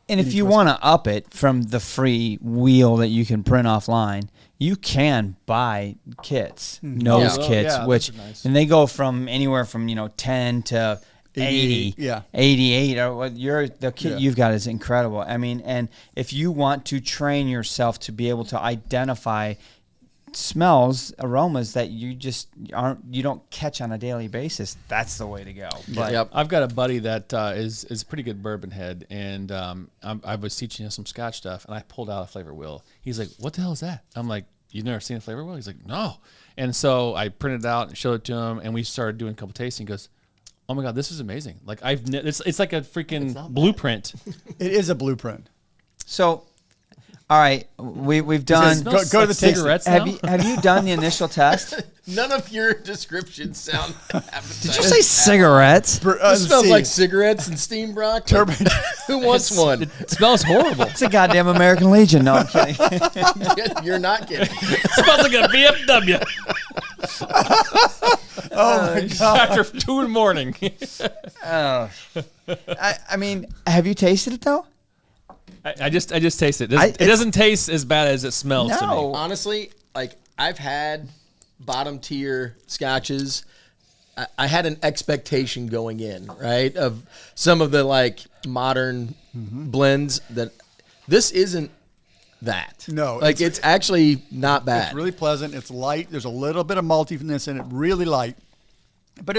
And if you want to up it from the free wheel that you can print offline, you can buy kits, nose Yeah. kits, Yeah, which those are nice. and they go from anywhere from 10 to 80, 88, or what the kit you've got is incredible. I mean, and if you want to train yourself to be able to identify smells, aromas that you don't catch on a daily basis, that's the way to go. But Yep. I've got a buddy that is a pretty good bourbon head, and I was teaching him some Scotch stuff, and I pulled out a flavor wheel. He's like, "What the hell is that?" I'm like, "You've never seen a flavor wheel?" He's like, "No." And so I printed it out and showed it to him, and we started doing a couple tasting. He goes, "Oh my God, this is amazing! Like it's like a freaking blueprint." It is a blueprint. so, all right, we've done. Go to the tasting. cigarettes. Have now? you done the initial test? None of your descriptions sound appetizing. Did you say cigarettes? This smells like cigarets and steamed broccoli. Who wants one? It smells horrible. It's a goddamn American Legion. No, I'm kidding. You're not kidding. It smells like a VFW Oh my God. after 2 in the morning. Oh. I mean, have you tasted it though? I just taste it. It doesn't taste as bad as it smells to No. me. Honestly, like I've had bottom tier scotches. I had an expectation going in, right, of some of the like modern blends that this isn't that. No, like it's actually not bad. It's really pleasant. It's light. There's a little bit of maltiness in it. Really light, but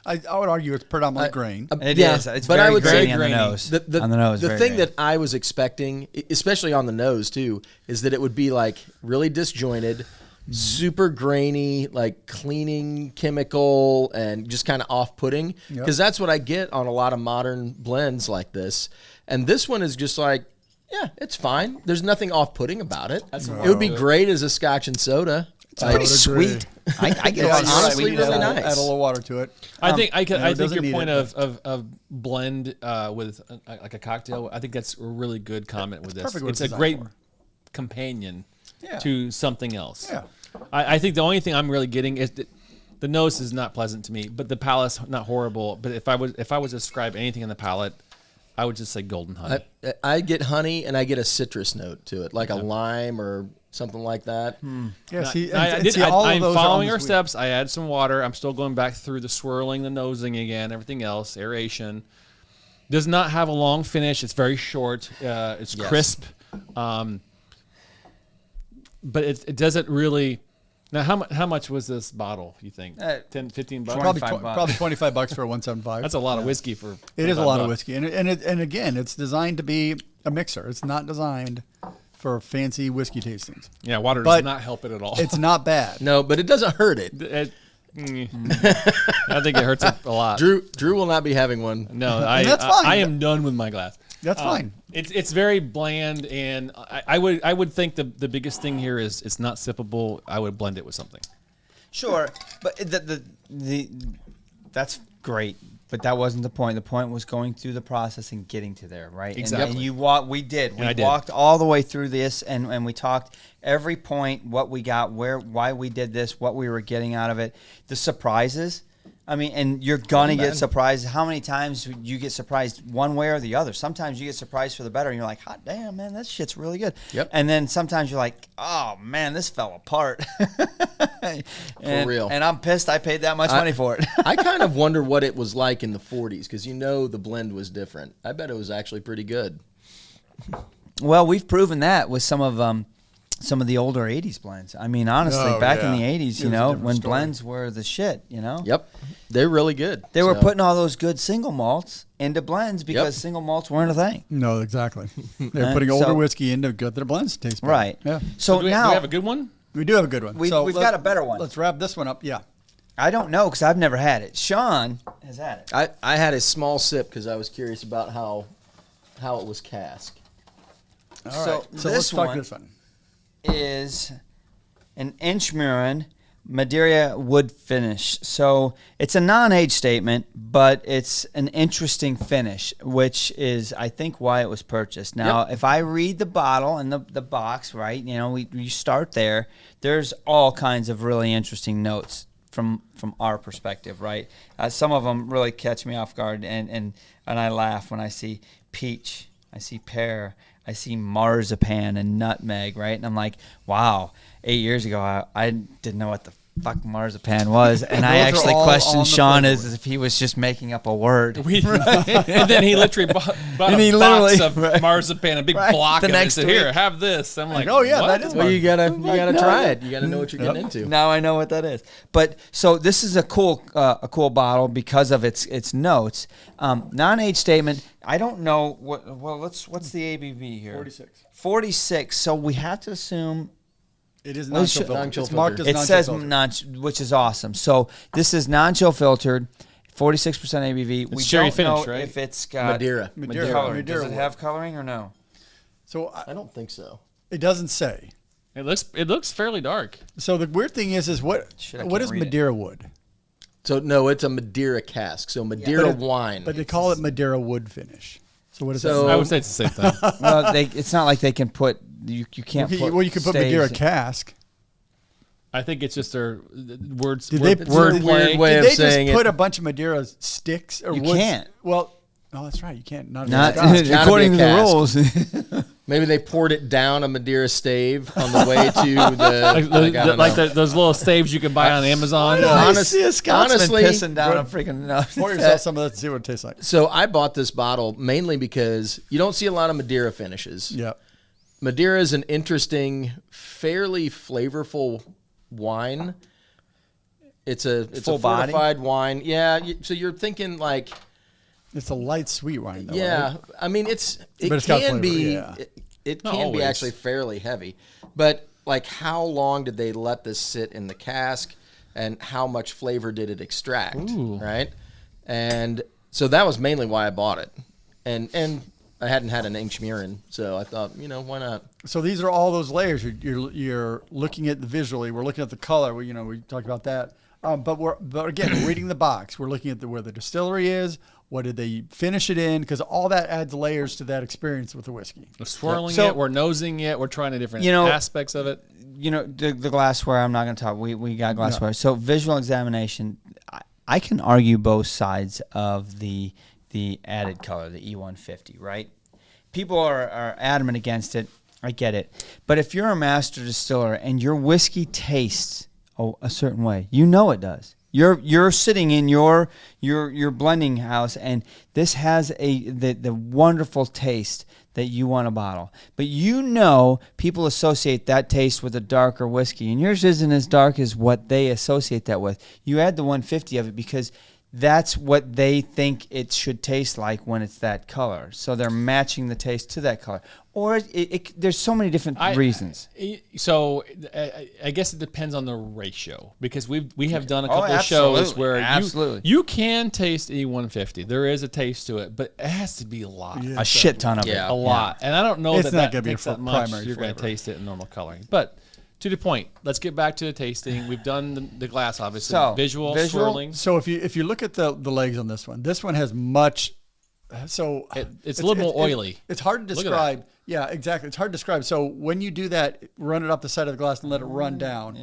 I would argue it's predominantly grain. It is. It's but very I would say grainy on the nose. On the nose, The very thing grainy. that I was expecting, especially on the nose too, is that it would be like really disjointed, super grainy, like cleaning chemical, and just kind of off-putting. Because that's what I get on a lot of modern blends like this. And this one is just like, yeah, it's fine. There's nothing off-putting about it. It would be great as a Scotch and soda. It's pretty sweet. I get a lot of honestly sweet. really add nice. a little water to it. I think I think doesn't your need point it, of blend with like a cocktail. I think that's a really good comment with this. perfect what It's it's a designed great for. companion Yeah. to something else. Yeah. I think the only thing I'm really getting is that the nose is not pleasant to me, but the palate's not horrible. But if I was to describe anything in the palate, I would just say golden honey. I get honey and I get a citrus note to it, like a lime or something like that. Yeah, I'm following our steps. I add some water. I'm still going back through the swirling, the nosing again, everything else, aeration. Does not have a long finish. It's very short. It's crisp. But it doesn't really. Now, how much was this bottle, you think? 10, 15 bucks? Probably $25 for a 175. That's a lot of whiskey for. It is a lot of whiskey, and again, it's designed to be a mixer. It's not designed for fancy whiskey tastings. Yeah, water does not help it at all. It's not bad. No, but it doesn't hurt it. I think it hurts it a lot. Drew will not be having one. No, that's fine. I am done with my glass. That's fine. It's very bland, and I would think the biggest thing here is it's not sippable. I would blend it with something. Sure, but that's great. But that wasn't the point. The point was going through the process and getting to there, right? Exactly. And you walked. We walked all the way through this, and we talked every point, what we got, why we did this, what we were getting out of it, the surprises. I mean, and you're gonna get surprised. How many times you get surprised one way or the other? Sometimes you get surprised for the better, and you're like, "Hot damn, man, that shit's really good." Yep. And then sometimes you're like, "Oh man, this fell apart." For real. And I'm pissed I paid that much money for it. I kind of wonder what it was like in the 40s because the blend was different. I bet it was actually pretty good. Well, we've proven that with some of the older 80s blends. I mean, honestly, back in the 80s, when blends were the shit, Yep. They're really good. They were putting all those good single malts into blends because single malts weren't a thing. No, exactly. They're putting older whiskey in to get their blends to taste better. Right. Yeah. So do we now have a good one? We do have a good one. We've got a better one. Let's wrap this one up. Yeah. I don't know because I've never had it. Sean has had it. I had a small sip because I was curious about how it was cask. All So right. So this let's talk one- this one. Is an Inchmurin Madeira wood finish. So it's a non-age statement, but it's an interesting finish, which is, I think, why it was purchased. Now, if I read the bottle and the box, right, we start there. There's all kinds of really interesting notes from our perspective, right? Some of them really catch me off guard, and I laugh when I see peach, I see pear, I see marzipan and nutmeg, right? And I'm like, wow, 8 years ago, I didn't know what the fuck marzipan was. And I Those are actually all questioned on the Sean flavor as if he was just making up a word. And then he literally bought And he a box literally- of marzipan, a big block The of it, and next said, week. "Here, have this." I'm like, oh, yeah, what? that is Well, you gotta no. try it. You gotta know what you're getting into. Now I know what that is. But so this is a cool bottle because of its notes. Non-age statement. I don't know what. Well, what's the ABV here? 46. So we have to assume. It is Well, non-chill filtered. non-chill It's marked as It non-chill says filtered. non, which is awesome. So this is non-chill filtered, 46% ABV. We cherry don't finish, know right? if it's got Madeira. color. Madeira Does it wood. have coloring or no? So I don't think so. it doesn't say. It looks fairly dark. So the weird thing is what Shit, I what can't is read it. Madeira wood? So no, it's a Madeira cask. So Madeira wine. But they call it Madeira wood finish. So what is So- that? I would say it's the same thing. Well, it's not like they can put you can't put. Well, you can put staves Madeira in- cask. I think it's just their words. Did word, they- word did- play. weird way Did of they just saying put it. a bunch of Madeira sticks or You woods? can't. Well, oh, that's right. You can't. Not, Not Scotch. gotta according be to a the cask. rules. Maybe they poured it down a Madeira stave on the way to the Those little staves you can buy on Amazon. Honest- a Scotsman honestly, pissing down a freaking. Pour yourself some of that to see what it tastes like. So I bought this bottle mainly because you don't see a lot of Madeira finishes. Yeah. Madeira is an interesting, fairly flavorful wine. It's a Full body? fortified wine. Yeah. So you're thinking like, It's a light sweet wine, though. yeah. Right? I mean, it But it's got can flavor, be. yeah. It Not can be always. actually fairly heavy, but like, how long did they let this sit in the cask, and how much flavor did it extract? Ooh. Right, and so that was mainly why I bought it, and I hadn't had an Inchmurin, so I thought, why not? So these are all those layers. You're looking at the visually. We're looking at the color. We talked about that. But again, we're reading the box. We're looking at where the distillery is. What did they finish it in? Because all that adds layers to that experience with the whiskey. We're swirling So- it. We're nosing it. We're trying to different You know- aspects of it. The glassware. I'm not going to talk. We got glassware. So visual examination. I can argue both sides of the the added color, the E150, right? People are adamant against it. I get it. But if you're a master distiller and your whiskey tastes a certain way, you know it does. You're sitting in your blending house, and this has the wonderful taste that you want to bottle. But you know people associate that taste with a darker whiskey, and yours isn't as dark as what they associate that with. You add the 150 of it because that's what they think it should taste like when it's that color. So they're matching the taste to that color. Or there's so many different reasons. I guess it depends on the ratio, because we have done a couple of shows where you can taste E150. There is a taste to it, but it has to be a lot. Yeah, a shit ton of it. A lot. And I don't know it's that not takes that much. You're going to taste it in normal coloring. But to the point, let's get back to the tasting. We've done the glass, obviously. So, visual, swirling. So if you look at the legs on this one has much. So it's a little more oily. It's hard to describe. Yeah, exactly. It's hard to describe. So when you do that, run it up the side of the glass and let it run down.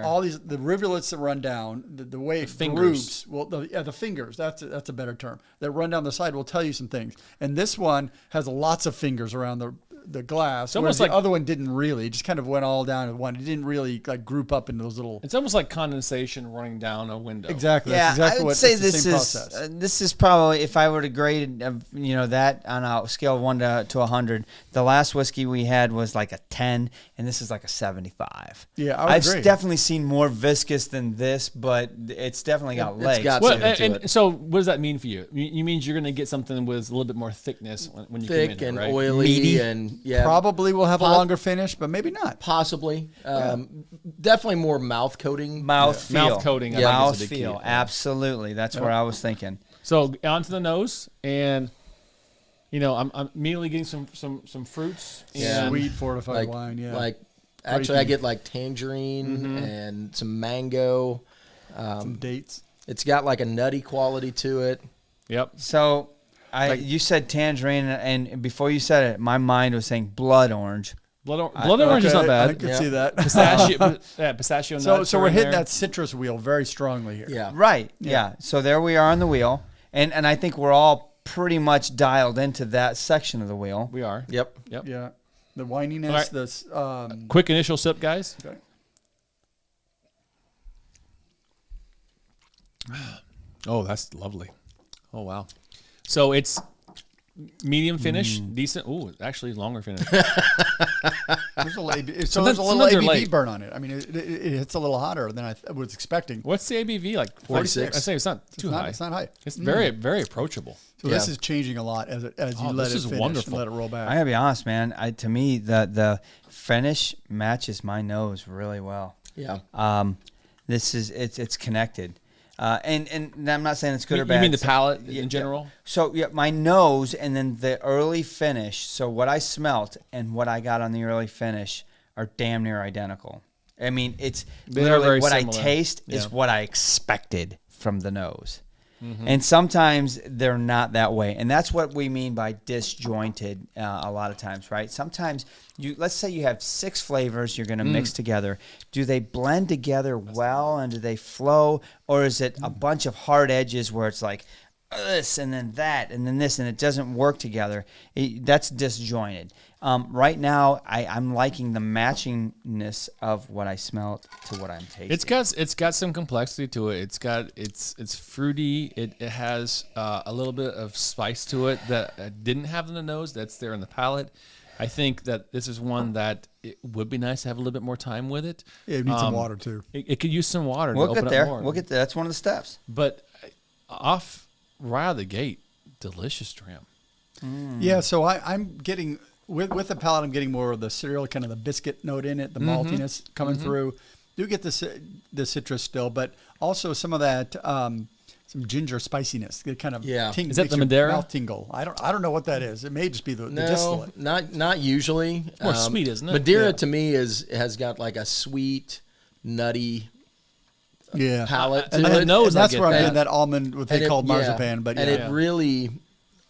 All the rivulets that run down, the way it groups. Well, the fingers. That's a better term. That run down the side will tell you some things. And this one has lots of fingers around the glass. It's almost like the other one didn't really. It just kind of went all down at one. It didn't really group up into those little. It's almost like condensation running down a window. Exactly. Yeah, that's exactly I would what say this is probably, if I were to grade that on a scale of 1 to 100, the last whiskey we had was like a 10, and this is like a 75. Yeah, I would I've agree. definitely seen more viscous than this, but it's definitely got legs. So what does that mean for you? You means you're going to get something with a little bit more thickness when you thick come in, and right? oily, meaty. and probably will have a longer finish, but maybe not. Possibly. Definitely more mouth coating. Mouth coating. Mouth feel. Absolutely. That's where I was thinking. So onto the nose, and I'm immediately getting some fruits. And Sweet fortified wine. Yeah. Actually, I get like tangerine and some mango. Some dates. It's got like a nutty quality to it. Yep. So you said tangerine, and before you said it, my mind was saying blood orange. Blood orange is not bad. I could see that. Pistachio nuts. So we're hitting that citrus wheel very strongly here. Yeah. Right. Yeah. So there we are on the wheel, and I think we're all pretty much dialed into that section of the wheel. We are. Yep. Yeah. The wininess. Right. Quick initial sip, guys. Okay. Oh, that's lovely. Oh, wow. So it's medium finish, decent. Ooh, actually longer finish. There's a little ABV burn on it. I mean, it hits a little hotter than I was expecting. What's the ABV? Like 46. I say it's not too high. It's not high. It's very, very approachable. So this is changing a lot as you let it finish wonderful. and let it roll back. I gotta be honest, man. To me, the finish matches my nose really well. Yeah. It's connected. And I'm not saying it's good or bad. You mean the palate in general? So my nose and then the early finish. So what I smelt and what I got on the early finish are damn near identical. I mean, it's literally what similar. I taste is what I expected from the nose. Mm-hmm. And sometimes they're not that way. And that's what we mean by disjointed a lot of times, right? Sometimes, let's say you have 6 flavors you're going to mix together. Do they blend together well and do they flow? Or is it a bunch of hard edges where it's like this and then that and then this and it doesn't work together? That's disjointed. Right now, I'm liking the matchingness of what I smelled to what I'm tasting. It's got some complexity to it. It's fruity. It has a little bit of spice to it that I didn't have in the nose. That's there in the palate. I think that this is one that it would be nice to have a little bit more time with it. Yeah, it needs some water too. It could use some water. We'll to open get there. Up more. We'll get there. That's one of the steps. But right out of the gate, delicious dram. Yeah, so I'm getting with the palate. I'm getting more of the cereal, kind of the biscuit note in it, the maltiness coming through. Do get the citrus still, but also some of that some ginger spiciness. It kind of Is that the Madeira? Mouth tingle. I don't know what that is. It may just be the distillate. not usually. More sweet, isn't it? Madeira to me has got like a sweet, nutty palate to it. Nose, and that's I get where I'm that. getting that almond, what they call marzipan. But it really,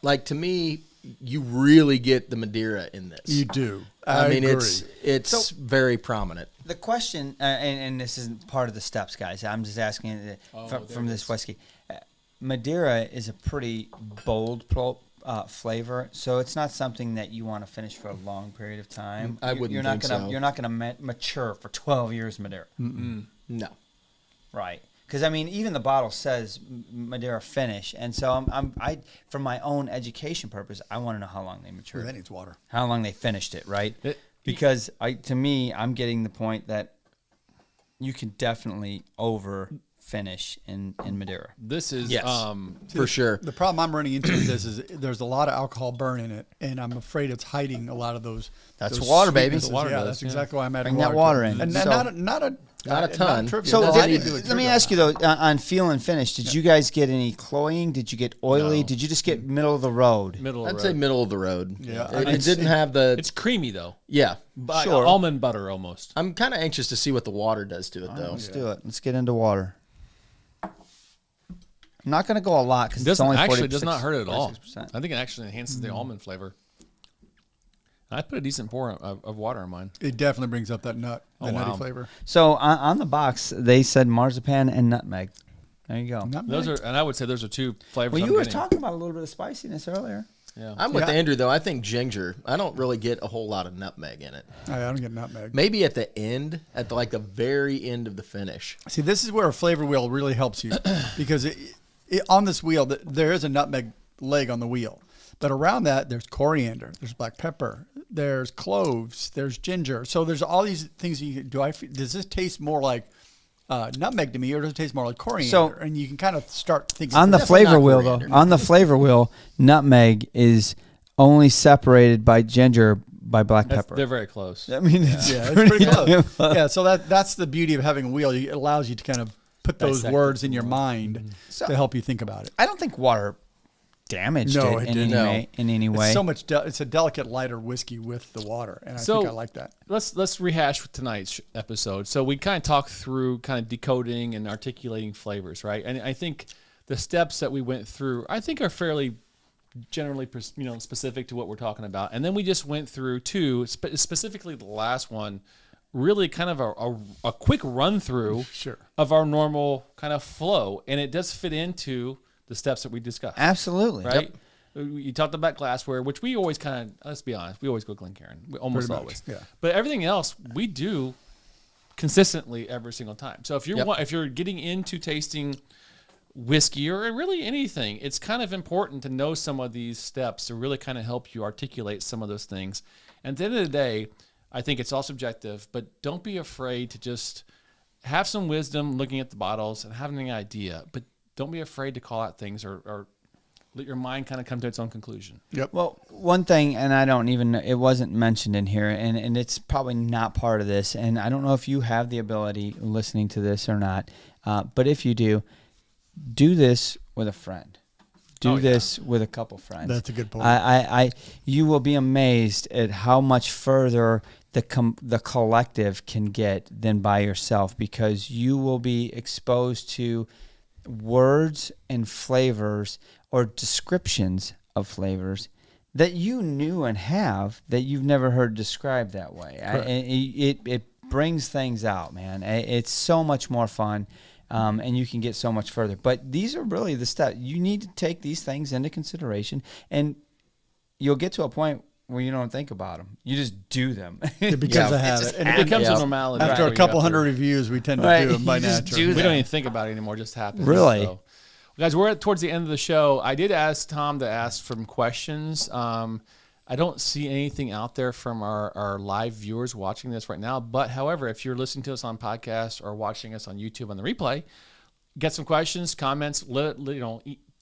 like to me, you really get the Madeira in this. You do. I mean, agree. it's very prominent. The question, and this isn't part of the steps, guys. I'm just asking from this whiskey. Madeira is a pretty bold flavor, so it's not something that you want to finish for a long period of time. You're not gonna mature for 12 years Madeira. No. Right. Because I mean, even the bottle says Madeira finish, and so I for my own education purpose, I want to know how long they matured. That needs water. How long they finished it, right? Because to me, I'm getting the point that you can definitely over finish in Madeira. This is for sure. The problem I'm running into with this is there's a lot of alcohol burn in it, and I'm afraid it's hiding a lot of those. That's water, baby. Sweetnesses. Water That's exactly why I'm adding Bring that water in. And So- not a ton. So let me ask you though, on feel and finish, did you guys get any cloying? Did you get oily? No. Did you just get middle of the road? middle. I'd Of say road. middle of the road. Yeah. It didn't have the. It's creamy though. Yeah. Sure. Almond butter almost. I'm kind of anxious to see what the water does to it, though. Let's do it. Let's get into water. I'm not going to go a lot because it's Doesn't only 46, actually does not hurt it at all. 46%. I think it actually enhances the almond flavor. I put a decent pour of water in mine. It definitely brings up that nutty wow. flavor. So on the box, they said marzipan and nutmeg. There you go. Nutmeg. Those are, and I would say those are two flavors. Well, I'm you were getting. talking about a little bit of spiciness earlier. Yeah. I'm with Andrew, though. I think ginger. I don't really get a whole lot of nutmeg in it. I don't get nutmeg. Maybe at the end, at the very end of the finish. See, this is where a flavor wheel really helps you because on this wheel, there is a nutmeg leg on the wheel. But around that, there's coriander, there's black pepper, there's cloves, there's ginger. So there's all these things. Does this taste more like nutmeg to me, or does it taste more like coriander? So- and you can kind of start thinking On the Definitely flavor not wheel, coriander. though, on the flavor wheel, nutmeg is only separated by ginger by black pepper. They're very close. I mean, it's Yeah, it's pretty close. Yeah, so that's the beauty of having a wheel. It allows you to kind of put those Dissect words it in your mind to help you think about it. I don't think water damaged No, it it in didn't. any way. It's so much. It's a delicate, lighter whiskey with the water, and I think I like that. Let's rehash tonight's episode. So we kind of talked through kind of decoding and articulating flavors, right? And I think the steps that we went through, I think, are fairly generally, specific to what we're talking about. And then we just went through specifically the last one, really kind of a quick run through of our normal kind of flow, and it does fit into the steps that we discussed. Absolutely. Right? You talked about glassware, which we always kind of, let's be honest, we always go Glencairn. We almost Pretty always. much, yeah. But everything else we do consistently every single time. So if if you're getting into tasting whiskey or really anything, it's kind of important to know some of these steps to really kind of help you articulate some of those things. And at the end of the day, I think it's all subjective, but don't be afraid to just have some wisdom looking at the bottles and having an idea, but don't be afraid to call out things or let your mind kind of come to its own conclusion. Yep. Well, one thing, and I don't even know, it wasn't mentioned in here, and it's probably not part of this, and I don't know if you have the ability listening to this or not, but if you do this with a friend. Do this with a couple friends. That's a good point. You will be amazed at how much further the collective can get than by yourself, because you will be exposed to words and flavors or descriptions of flavors that you knew and have that you've never heard described that way. It brings things out, man. It's so much more fun. And you can get so much further. But these are really the steps. You need to take these things into consideration, and you'll get to a point where you don't think about them. You just do them. It becomes a habit. And it becomes a normality. After right? a couple After- hundred reviews, we tend to Right, do them by you just nature. do We that. don't even think about it anymore. It just happens. Really? So. Well, guys, we're towards the end of the show. I did ask Tom to ask some questions. I don't see anything out there from our live viewers watching this right now. But, however, if you're listening to us on podcast or watching us on YouTube on the replay, get some questions, comments,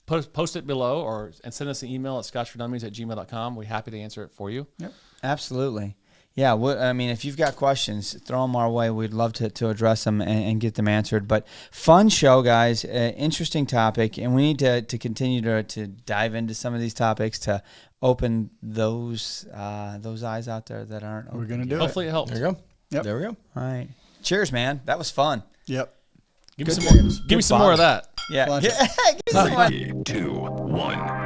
post it below and send us an email at scotchfordummies@gmail.com. We're happy to answer it for you. Yep. Absolutely. Yeah, I mean, if you've got questions, throw them our way. We'd love to address them and get them answered. But fun show, guys. Interesting topic, and we need to continue to dive into some of these topics to open those eyes out there that aren't open. We're going to do Hopefully it helped. There you go. Yep. There we go. All right. Cheers, man. That was fun. Yep. Give me some more of that. Yeah. Lunch. Give me some more. 3, 2, 1.